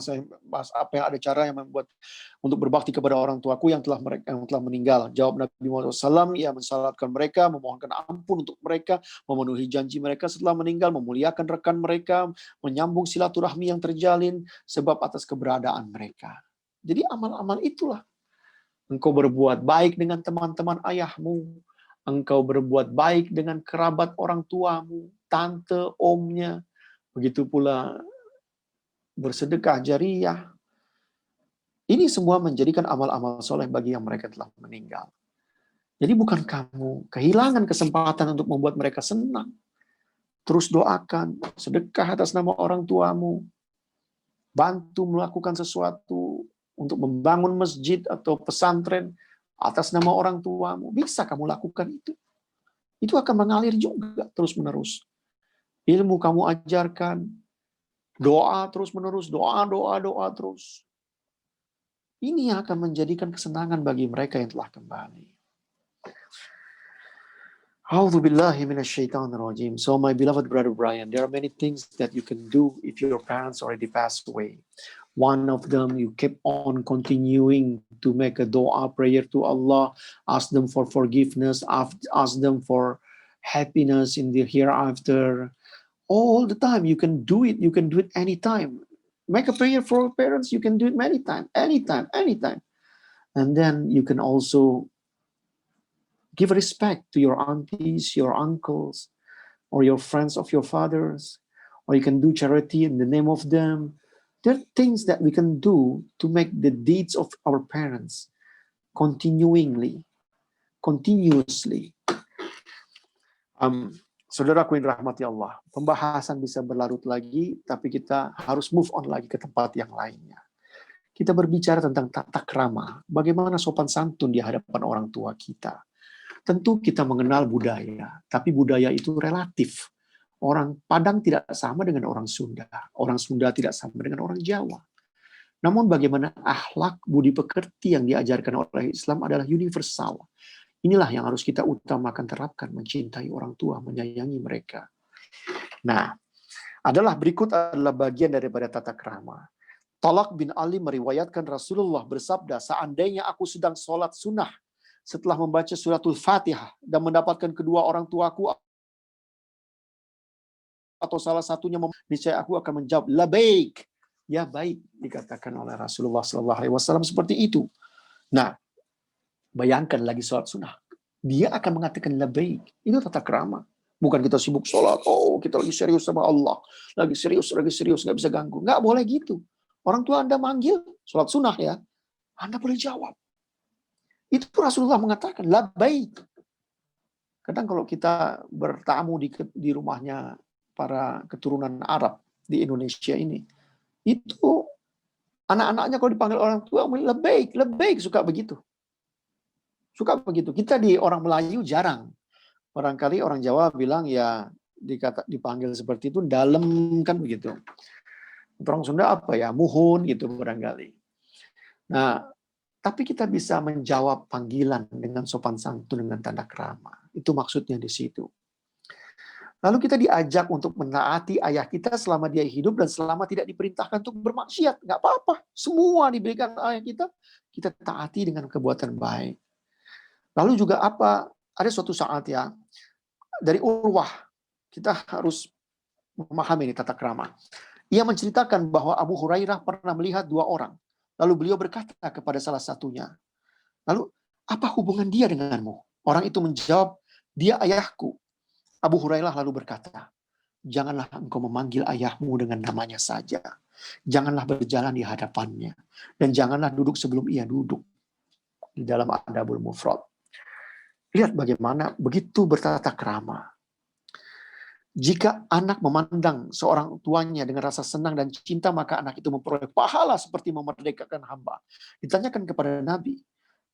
apa yang ada cara yang membuat untuk berbakti kepada orang tuaku yang telah meninggal? Jawab Nabi Muhammad SAW, ia mensalatkan mereka, memohonkan ampun untuk mereka, memenuhi janji mereka setelah meninggal, memuliakan rekan mereka, menyambung silaturahmi yang terjalin sebab atas keberadaan mereka. Jadi amal-amal itulah. Engkau berbuat baik dengan teman-teman ayahmu. Engkau berbuat baik dengan kerabat orang tuamu, tante, omnya. Begitu pula bersedekah jariah. Ini semua menjadikan amal-amal soleh bagi yang mereka telah meninggal. Jadi bukan kamu kehilangan kesempatan untuk membuat mereka senang. Terus doakan, sedekah atas nama orang tuamu. Bantu melakukan sesuatu untuk membangun masjid atau pesantren atas nama orang tuamu. Bisa kamu lakukan itu. Itu akan mengalir juga terus-menerus. Ilmu kamu ajarkan, doa terus-menerus, doa terus. Ini yang akan menjadikan kesenangan bagi mereka yang telah kembali. A'udzubillahi minasyaitonirrajim. So my beloved brother Brian, there are many things that you can do if your parents already passed away. One of them, you keep on continuing to make a dua, prayer to Allah, ask them for forgiveness, ask them for happiness in the hereafter. All the time, you can do it. You can do it anytime. Make a prayer for parents, you can do it many times, anytime. And then you can also give respect to your aunties, your uncles, or your friends of your fathers, or you can do charity in the name of them. There are things that we can do to make the deeds of our parents continuously Saudaraku yang dirahmati Allah, pembahasan bisa berlarut lagi, tapi kita harus move on lagi ke tempat yang lainnya. Kita berbicara tentang tata krama, bagaimana sopan santun di hadapan orang tua kita. Tentu kita mengenal budaya, tapi budaya itu relatif. Orang Padang tidak sama dengan orang Sunda tidak sama dengan orang Jawa. Namun bagaimana akhlak budi pekerti yang diajarkan oleh Islam adalah universal. Inilah yang harus kita utamakan terapkan, mencintai orang tua, menyayangi mereka. Nah, berikut adalah bagian daripada tata krama. Talak bin Ali meriwayatkan Rasulullah bersabda, seandainya aku sedang sholat sunnah setelah membaca suratul Fatihah dan mendapatkan kedua orang tuaku atau salah satunya, niscaya aku akan menjawab labaik, ya baik, dikatakan oleh Rasulullah SAW seperti itu. Nah, bayangkan lagi sholat sunnah, dia akan mengatakan labaik. Itu tata krama. Bukan kita sibuk sholat, kita lagi serius sama Allah, lagi serius, nggak bisa ganggu. Nggak boleh gitu. Orang tua Anda manggil, sholat sunnah ya, Anda boleh jawab. Itu Rasulullah mengatakan labaik. Kadang kalau kita bertamu di rumahnya para keturunan Arab di Indonesia ini, itu anak-anaknya kalau dipanggil orang tua, lebaik, suka begitu. Kita di orang Melayu jarang. Barangkali orang Jawa bilang ya dipanggil seperti itu dalam kan begitu. Orang Sunda apa ya, muhun gitu barangkali. Nah, tapi kita bisa menjawab panggilan dengan sopan santun, dengan tanda krama. Itu maksudnya di situ. Lalu kita diajak untuk menaati ayah kita selama dia hidup dan selama tidak diperintahkan untuk bermaksiat. Nggak apa-apa. Semua diberikan ayah kita taati dengan kebuatan baik. Lalu juga ada suatu saat ya, dari Urwah, kita harus memahami ini tata krama. Ia menceritakan bahwa Abu Hurairah pernah melihat dua orang. Lalu beliau berkata kepada salah satunya, lalu apa hubungan dia denganmu? Orang itu menjawab, dia ayahku. Abu Hurairah lalu berkata, janganlah engkau memanggil ayahmu dengan namanya saja. Janganlah berjalan di hadapannya. Dan janganlah duduk sebelum ia duduk. Di dalam Adabul Mufrad. Lihat bagaimana begitu bertata krama. Jika anak memandang seorang tuanya dengan rasa senang dan cinta, maka anak itu memperoleh pahala seperti memerdekakan hamba. Ditanyakan kepada Nabi,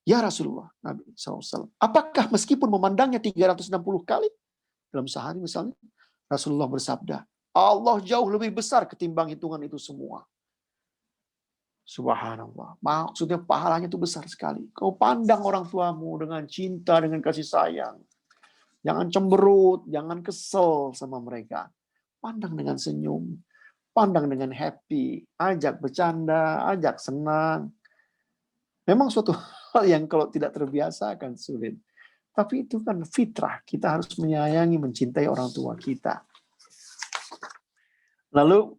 ya Rasulullah, Nabi SAW, apakah meskipun memandangnya 360 kali dalam sehari misalnya, Rasulullah bersabda, Allah jauh lebih besar ketimbang hitungan itu semua. Subhanallah. Maksudnya pahalanya itu besar sekali. Kau pandang orang tuamu dengan cinta, dengan kasih sayang. Jangan cemberut, jangan kesel sama mereka. Pandang dengan senyum, pandang dengan happy, ajak bercanda, ajak senang. Memang suatu hal yang kalau tidak terbiasa akan sulit. Tapi itu kan fitrah, kita harus menyayangi, mencintai orang tua kita. Lalu,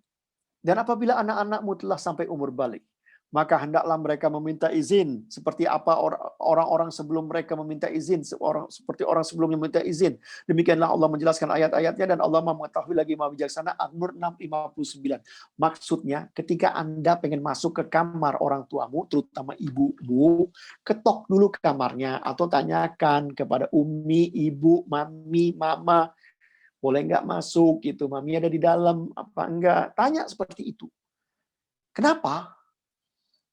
dan apabila anak-anakmu telah sampai umur balik, maka hendaklah mereka meminta izin seperti apa orang-orang sebelum mereka meminta izin, seperti orang sebelumnya meminta izin. Demikianlah Allah menjelaskan ayat-ayatnya dan Allah mengetahui lagi Maha Bijaksana. An-Nur 6:59. Maksudnya ketika Anda pengen masuk ke kamar orang tuamu, terutama ibumu, ketok dulu ke kamarnya atau tanyakan kepada umi, ibu, mami, mama, boleh nggak masuk gitu, mami ada di dalam apa enggak? Tanya seperti itu. Kenapa?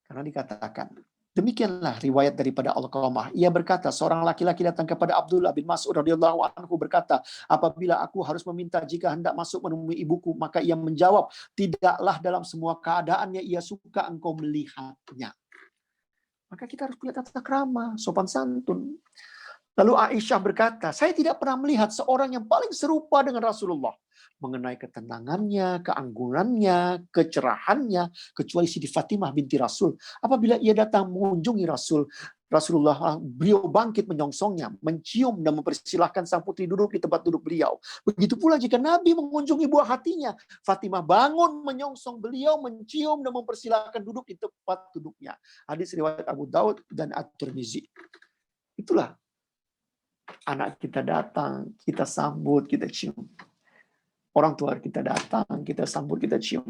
Karena dikatakan, demikianlah riwayat daripada Alqamah. Ia berkata, seorang laki-laki datang kepada Abdullah bin Mas'ud radhiyallahu anhu berkata, apabila aku harus meminta jika hendak masuk menemui ibuku, maka ia menjawab, tidaklah dalam semua keadaannya ia suka engkau melihatnya. Maka kita harus punya tata krama, sopan santun. Lalu Aisyah berkata, saya tidak pernah melihat seorang yang paling serupa dengan Rasulullah. Mengenai ketenangannya, keanggunannya, kecerahannya, kecuali Siti Fatimah binti Rasul. Apabila ia datang mengunjungi Rasulullah, beliau bangkit menyongsongnya, mencium dan mempersilahkan sang putri duduk di tempat duduk beliau. Begitu pula jika Nabi mengunjungi buah hatinya, Fatimah bangun menyongsong beliau, mencium dan mempersilahkan duduk di tempat duduknya. Hadis riwayat Abu Daud dan At-Tirmizi. Itulah. Anak kita datang, kita sambut, kita cium. Orang tua kita datang, kita sambut, kita cium.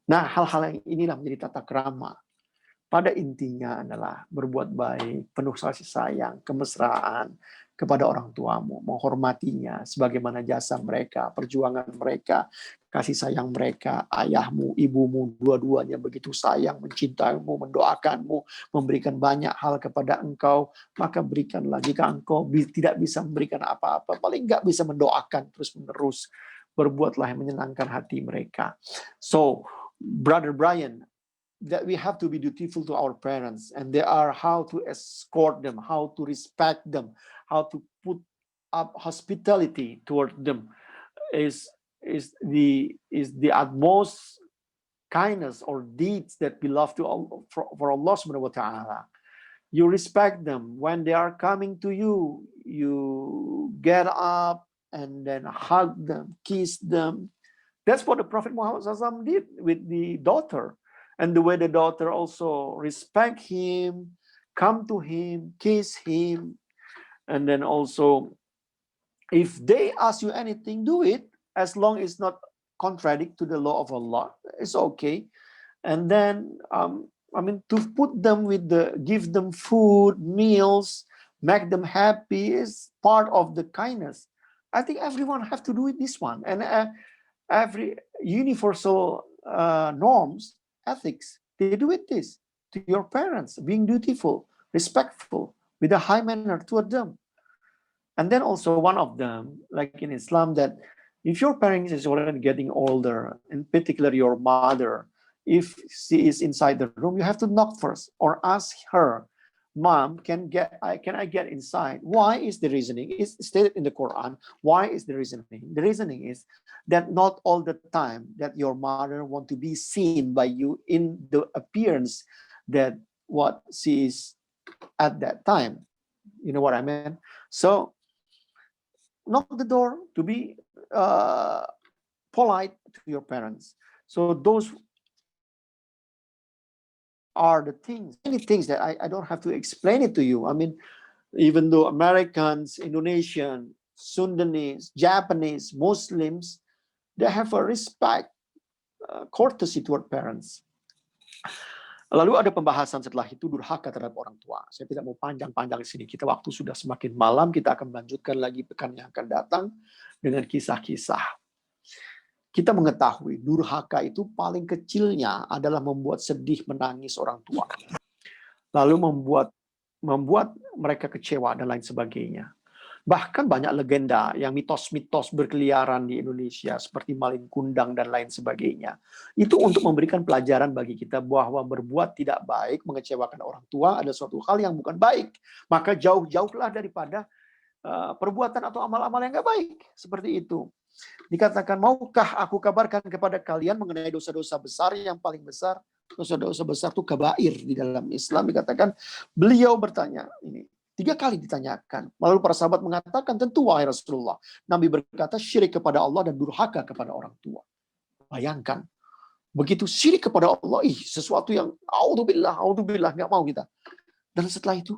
Nah, hal-hal yang inilah menjadi tata krama. Pada intinya adalah berbuat baik, penuh kasih sayang, kemesraan, kepada orang tuamu, menghormatinya sebagaimana jasa mereka, perjuangan mereka, kasih sayang mereka, ayahmu, ibumu, dua-duanya begitu sayang, mencintaimu, mendoakanmu, memberikan banyak hal kepada engkau, maka berikanlah. Jika engkau tidak bisa memberikan apa-apa, paling nggak bisa mendoakan terus-menerus, berbuatlah yang menyenangkan hati mereka. So, Brother Brian, that we have to be dutiful to our parents, and there are how to escort them, how to respect them, how to put up hospitality toward them is the utmost kindness or deeds that belong to Allah, for Allah Subhanahu wa Ta'ala. You respect them when they are coming to you. You get up and then hug them, kiss them. That's what the Prophet Muhammad SAW did with the daughter. And the way the daughter also respect him, come to him, kiss him. And then also, if they ask you anything, do it, as long as it's not contradict to the law of Allah. It's okay. And then, to put them give them food, meals, make them happy is part of the kindness. I think everyone have to do it this one. And every universal norms, ethics, they do it this to your parents, being dutiful, respectful, with a high manner toward them. And then also one of them, like in Islam, that if your parents is already getting older, in particular your mother, if she is inside the room, you have to knock first or ask her, Mom, can I get inside? Why is the reasoning? It's stated in the Quran. Why is the reasoning? The reasoning is that not all the time that your mother want to be seen by you in the appearance that what she is at that time. You know what I mean? So knock the door to be polite to your parents. So those are the things, many things that I don't have to explain it to you. I mean, even though Americans, Indonesian, Sundanese, Japanese, Muslims, they have a respect, courtesy toward parents. Lalu ada pembahasan setelah itu durhaka terhadap orang tua. Saya tidak mau panjang-panjang di sini. Waktu sudah semakin malam, kita akan melanjutkan lagi pekan yang akan datang dengan kisah-kisah. Kita mengetahui durhaka itu paling kecilnya adalah membuat sedih, menangis orang tua. Lalu membuat mereka kecewa dan lain sebagainya. Bahkan banyak legenda yang mitos-mitos berkeliaran di Indonesia seperti Malin Kundang dan lain sebagainya. Itu untuk memberikan pelajaran bagi kita bahwa berbuat tidak baik, mengecewakan orang tua ada suatu hal yang bukan baik. Maka jauh-jauhlah daripada perbuatan atau amal-amal yang nggak baik. Seperti itu. Dikatakan, maukah aku kabarkan kepada kalian mengenai dosa-dosa besar yang paling besar? Dosa-dosa besar itu kabair di dalam Islam. Dikatakan, beliau bertanya, ini 3 kali ditanyakan. Lalu para sahabat mengatakan, tentu wahai Rasulullah. Nabi berkata, syirik kepada Allah dan durhaka kepada orang tua. Bayangkan, begitu syirik kepada Allah, sesuatu yang audzubillah, nggak mau kita. Dan setelah itu,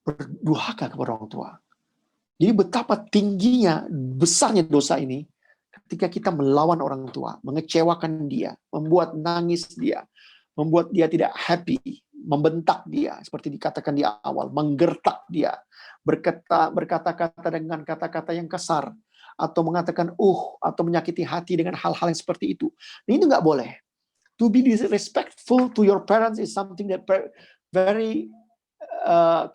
berdurhaka kepada orang tua. Jadi betapa tingginya, besarnya dosa ini, ketika kita melawan orang tua, mengecewakan dia, membuat nangis dia, membuat dia tidak happy, membentak dia, seperti dikatakan di awal, menggertak dia, berkata-kata dengan kata-kata yang kasar, atau mengatakan atau menyakiti hati dengan hal-hal yang seperti itu. Ini nggak boleh. To be disrespectful to your parents is something that very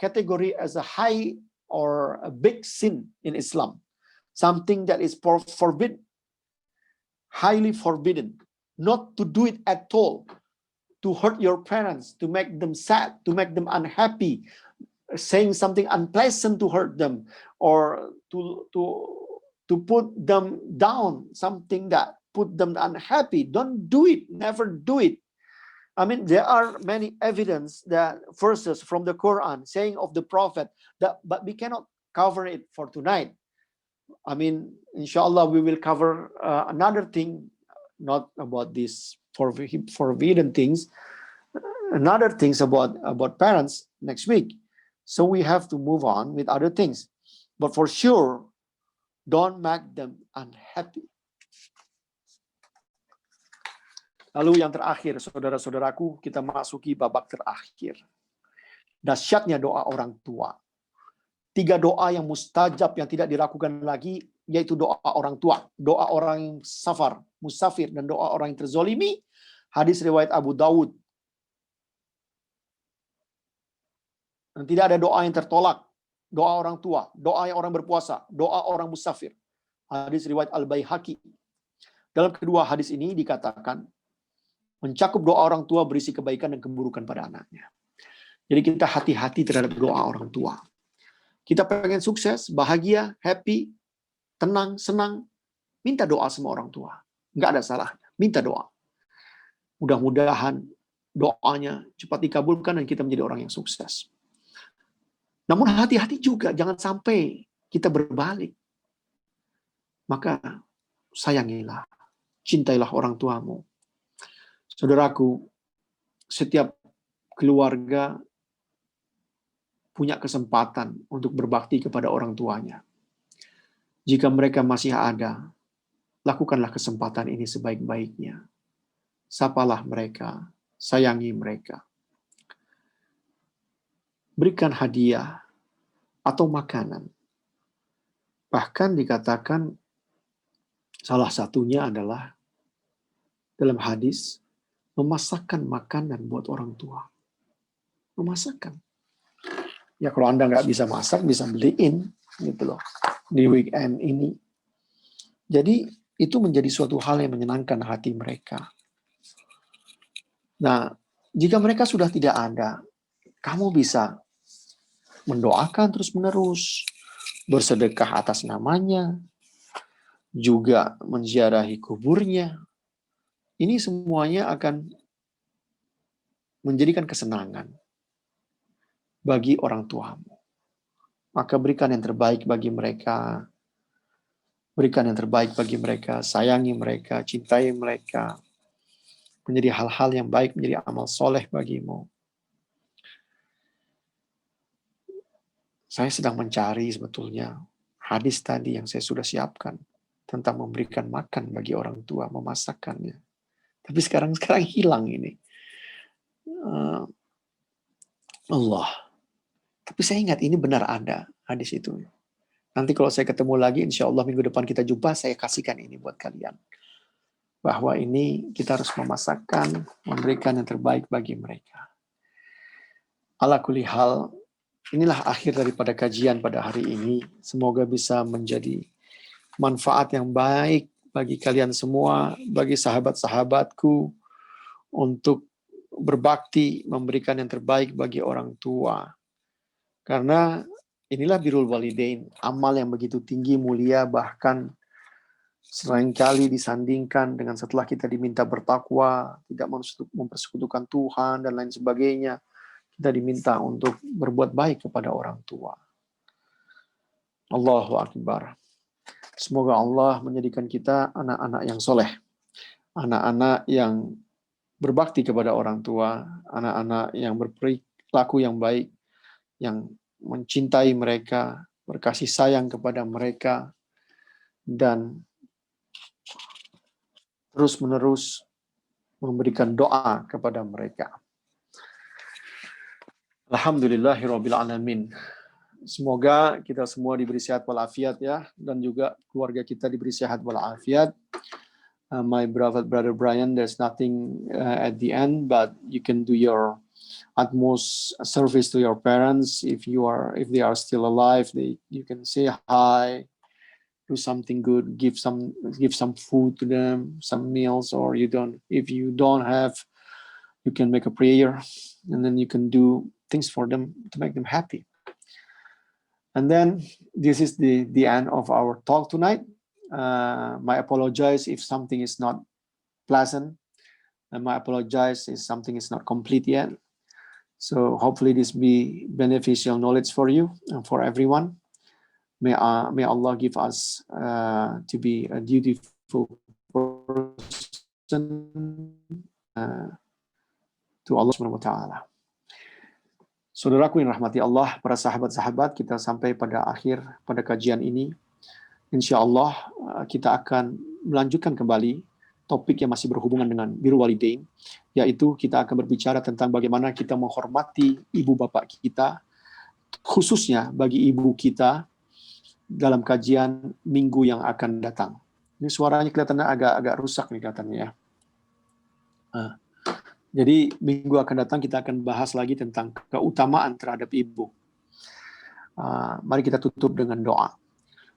category as a high or a big sin in Islam. Something that is forbidden, highly forbidden, not to do it at all. To hurt your parents, to make them sad, to make them unhappy, saying something unpleasant to hurt them, or to put them down, something that put them unhappy. Don't do it. Never do it. I mean, there are many evidence that verses from the Quran saying of the Prophet that, but we cannot cover it for tonight. I mean, inshallah, we will cover another thing, not about this forbidden things, another things about parents next week. So we have to move on with other things. But for sure, don't make them unhappy. Lalu yang terakhir, saudara-saudaraku, kita masuki babak terakhir. Dahsyatnya doa orang tua. 3 doa yang mustajab yang tidak diragukan lagi, yaitu doa orang tua, doa orang yang musafir, dan doa orang yang terzolimi. Hadis riwayat Abu Dawud. Dan tidak ada doa yang tertolak. Doa orang tua, doa yang orang berpuasa, doa orang musafir. Hadis riwayat Al-Baihaqi. Dalam kedua hadis ini dikatakan, mencakup doa orang tua berisi kebaikan dan keburukan pada anaknya. Jadi kita hati-hati terhadap doa orang tua. Kita pengen sukses, bahagia, happy, tenang, senang, minta doa sama orang tua. Nggak ada salahnya, minta doa. Mudah-mudahan doanya cepat dikabulkan dan kita menjadi orang yang sukses. Namun hati-hati juga, jangan sampai kita berbalik. Maka sayangilah, cintailah orang tuamu. Saudaraku, setiap keluarga punya kesempatan untuk berbakti kepada orang tuanya. Jika mereka masih ada, lakukanlah kesempatan ini sebaik-baiknya. Sapalah mereka, sayangi mereka. Berikan hadiah atau makanan. Bahkan dikatakan salah satunya adalah dalam hadis memasakkan makanan buat orang tua. Memasakkan. Ya kalau Anda nggak bisa masak, bisa beliin gitu loh di weekend ini. Jadi itu menjadi suatu hal yang menyenangkan hati mereka. Nah, jika mereka sudah tidak ada, kamu bisa mendoakan terus-menerus, bersedekah atas namanya, juga menziarahi kuburnya. Ini semuanya akan menjadikan kesenangan bagi orang tuamu. Maka berikan yang terbaik bagi mereka. Berikan yang terbaik bagi mereka. Sayangi mereka, cintai mereka. Menjadi hal-hal yang baik, menjadi amal soleh bagimu. Saya sedang mencari sebetulnya hadis tadi yang saya sudah siapkan tentang memberikan makan bagi orang tua, memasakkannya. Tapi sekarang hilang ini. Allah. Tapi saya ingat ini benar ada hadis itu. Nanti kalau saya ketemu lagi, insya Allah minggu depan kita jumpa, saya kasihkan ini buat kalian. Bahwa ini kita harus memasakkan, memberikan yang terbaik bagi mereka. Ala kulli hal, inilah akhir daripada kajian pada hari ini. Semoga bisa menjadi manfaat yang baik bagi kalian semua, bagi sahabat-sahabatku, untuk berbakti, memberikan yang terbaik bagi orang tua. Karena inilah birrul walidain, amal yang begitu tinggi, mulia, bahkan seringkali disandingkan dengan setelah kita diminta bertakwa, tidak mempersekutukan Tuhan, dan lain sebagainya. Kita diminta untuk berbuat baik kepada orang tua. Allahu Akbar. Semoga Allah menjadikan kita anak-anak yang soleh, anak-anak yang berbakti kepada orang tua, anak-anak yang berperilaku yang baik, yang mencintai mereka, berkasih sayang kepada mereka, dan terus-menerus memberikan doa kepada mereka. Alhamdulillahirabbil alamin. Semoga kita semua diberi sehat walafiat ya, dan juga keluarga kita diberi sehat walafiat. My brother Brian, there's nothing at the end, but you can do your utmost service to your parents. If they are still alive, you can say hi, do something good, give some food to them, some meals, or if you don't have, you can make a prayer, and then you can do things for them to make them happy. And then this is the end of our talk tonight. My apologize if something is not pleasant, and my apologize if something is not complete yet. So hopefully this be beneficial knowledge for you and for everyone. May Allah give us to be a dutiful person to Allah Subhanahu wa Ta'ala. Saudaraku yang rahmati Allah, para sahabat-sahabat, kita sampai pada akhir pada kajian ini. Insya Allah kita akan melanjutkan kembali topik yang masih berhubungan dengan birrul walidain, yaitu kita akan berbicara tentang bagaimana kita menghormati ibu bapak kita, khususnya bagi ibu kita dalam kajian minggu yang akan datang. Ini suaranya kelihatannya agak rusak nih kelihatannya ya. Jadi minggu akan datang kita akan bahas lagi tentang keutamaan terhadap ibu. Mari kita tutup dengan doa.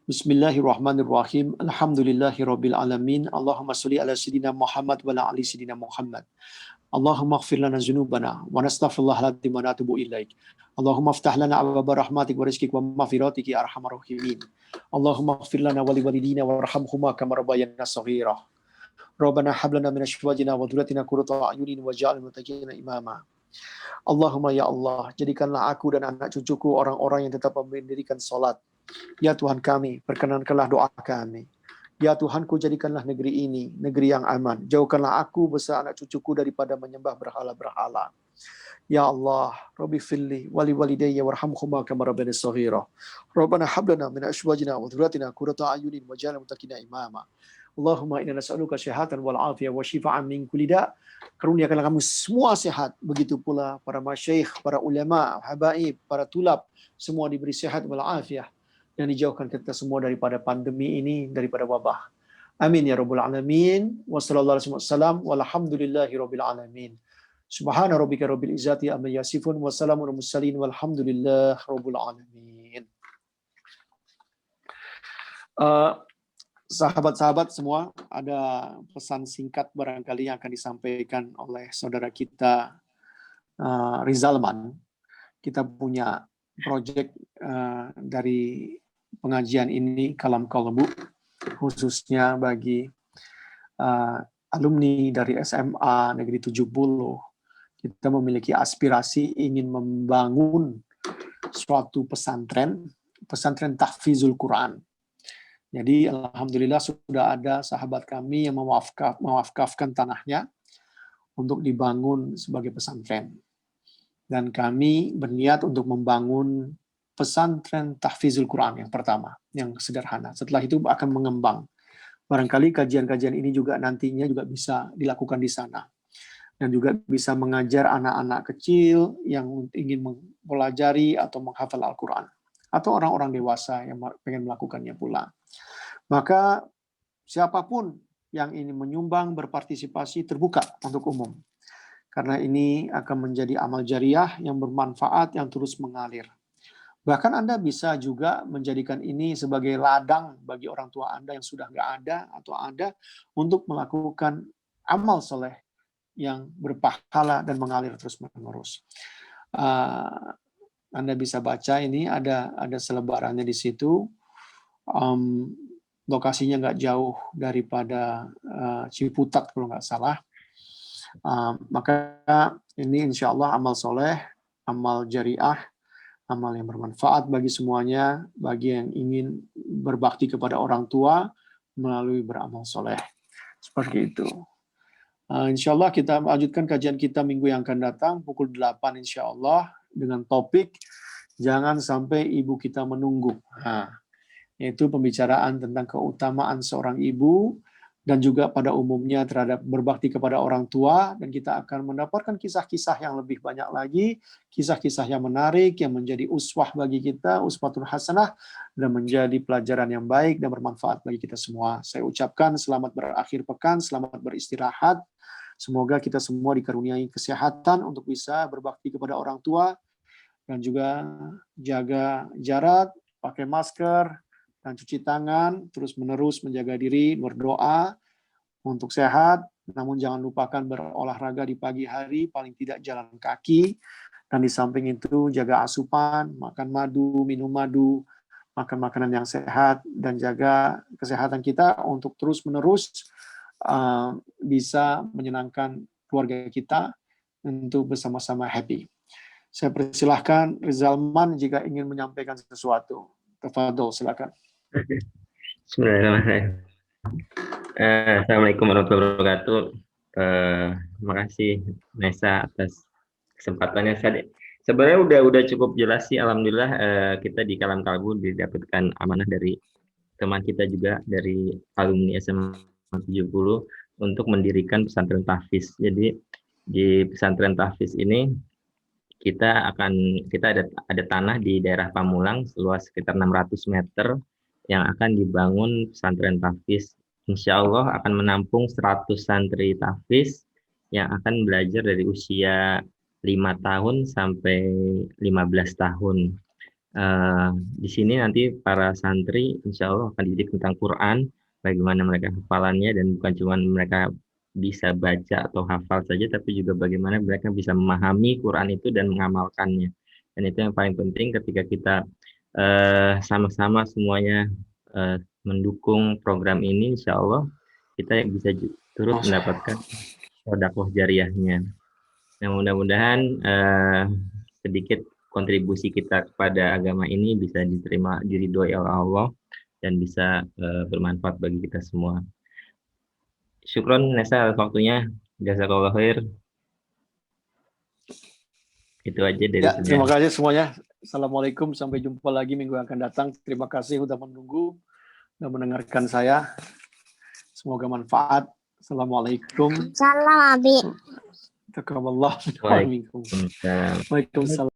Bismillahirrahmanirrahim. Alhamdulillahirabbil alamin. Allahumma shalli ala sayidina Muhammad wa ala ali sayidina Muhammad. Allahumma ighfir lana dzunubana wa nastaghfirullahal adzim wa natubu ilaik. Allahumma iftah lana abwaaba rahmatik wa rizqik wa maghfiratik ya arhamar rahimin. Allahumma ighfir lana wa liwalidina warhamhuma kama rabbayana shaghira. Rabbana hab lana min azwajina wa dhurriyyatina qurrata a'yunin waj'alna lil muttaqina imama. Allahumma ya Allah, jadikanlah aku dan anak cucuku orang-orang yang tetap mendirikan salat. Ya Tuhan kami, perkenankanlah doa kami. Ya Tuhanku, jadikanlah negeri ini negeri yang aman. Jauhkanlah aku beserta anak cucuku daripada menyembah berhala-berhala. Ya Allah, Rabbi filli wali walidayya warhamhuma kama rabbayani shaghira. Rabbana hab lana min azwajina wa dhurriyyatina qurrata a'yunin waj'alna lil muttaqina imama. Allahumma inna nas'aluka syahatan wal afiyah wa shifaan min kulli da'. Karuniakanlah kami semua sehat, begitu pula para masyayikh, para ulama, habaib, para tulab, semua diberi sehat wal afiyah. Dan dijauhkan kita semua daripada pandemi ini, daripada wabah. Amin ya rabbal alamin. Wassallallahu alaihi wasallam walhamdulillahi rabbil alamin. Subhana rabbika rabbil izzati amma yasifun wa salamun mursalin walhamdulillahi rabbil alamin. Sahabat-sahabat semua, ada pesan singkat barangkali yang akan disampaikan oleh saudara kita Rizalman. Kita punya proyek dari pengajian ini Kalam Qalbu, khususnya bagi alumni dari SMA Negeri 70. Kita memiliki aspirasi ingin membangun suatu pesantren tahfizul Quran. Jadi alhamdulillah sudah ada sahabat kami yang mewakafkan tanahnya untuk dibangun sebagai pesantren. Dan kami berniat untuk membangun pesantren tahfizul Quran yang pertama, yang sederhana. Setelah itu akan mengembang. Barangkali kajian-kajian ini juga nantinya juga bisa dilakukan di sana. Dan juga bisa mengajar anak-anak kecil yang ingin mempelajari atau menghafal Al-Quran. Atau orang-orang dewasa yang pengen melakukannya pula. Maka siapapun yang ingin menyumbang, berpartisipasi, terbuka untuk umum. Karena ini akan menjadi amal jariah yang bermanfaat, yang terus mengalir. Bahkan Anda bisa juga menjadikan ini sebagai ladang bagi orang tua Anda yang sudah nggak ada atau ada untuk melakukan amal soleh yang berpahala dan mengalir terus-menerus. Anda bisa baca ini ada selebarannya di situ. Lokasinya nggak jauh daripada Ciputat kalau nggak salah. Maka ini insya Allah amal soleh, amal jariah, amal yang bermanfaat bagi semuanya, bagi yang ingin berbakti kepada orang tua melalui beramal soleh. Seperti itu. Insya Allah kita lanjutkan kajian kita minggu yang akan datang, pukul 8 insya Allah, dengan topik jangan sampai ibu kita menunggu. Yaitu pembicaraan tentang keutamaan seorang ibu, dan juga pada umumnya terhadap berbakti kepada orang tua, dan kita akan mendapatkan kisah-kisah yang lebih banyak lagi, kisah-kisah yang menarik, yang menjadi uswah bagi kita, uswatun hasanah, dan menjadi pelajaran yang baik dan bermanfaat bagi kita semua. Saya ucapkan selamat berakhir pekan, selamat beristirahat, semoga kita semua dikaruniai kesehatan untuk bisa berbakti kepada orang tua, dan juga jaga jarak, pakai masker, dan cuci tangan, terus-menerus menjaga diri, berdoa untuk sehat, namun jangan lupakan berolahraga di pagi hari, paling tidak jalan kaki, dan di samping itu jaga asupan, makan madu, minum madu, makan makanan yang sehat, dan jaga kesehatan kita untuk terus-menerus bisa menyenangkan keluarga kita untuk bersama-sama happy. Saya persilahkan Rizalman jika ingin menyampaikan sesuatu. Tafadhol, silakan. Bismillahirrahmanirrahim. Assalamualaikum warahmatullahi wabarakatuh. Terima kasih Nesa atas kesempatannya. Sebenarnya udah cukup jelas sih, alhamdulillah. Kita di Kalam Kalbu didapatkan amanah dari teman kita juga dari alumni SMA 70 untuk mendirikan pesantren tahfiz. Jadi di pesantren tahfiz ini kita ada tanah di daerah Pamulang seluas sekitar 600 meter yang akan dibangun pesantren tahfiz. Insya Allah akan menampung 100 santri tahfiz yang akan belajar dari usia 5 tahun sampai 15 tahun. Di sini nanti para santri insya Allah akan dididik tentang Quran, bagaimana mereka hafalannya, dan bukan cuma mereka bisa baca atau hafal saja, tapi juga bagaimana mereka bisa memahami Quran itu dan mengamalkannya. Dan itu yang paling penting ketika kita sama-sama semuanya mendukung program ini, insya Allah kita bisa turut mendapatkan sedekah jariahnya. Nah, mudah-mudahan sedikit kontribusi kita kepada agama ini bisa diterima, diridhoi oleh Allah, dan bisa bermanfaat bagi kita semua. Syukron Nesa atas waktunya. Jazakallah khair. Itu aja dari saya. Terima kasih semuanya. Assalamualaikum, sampai jumpa lagi minggu yang akan datang. Terima kasih sudah menunggu dan mendengarkan saya. Semoga manfaat. Assalamualaikum. Salam Abi. Taqabbalallahu minkum. Waalaikumsalam. Waalaikumsalam.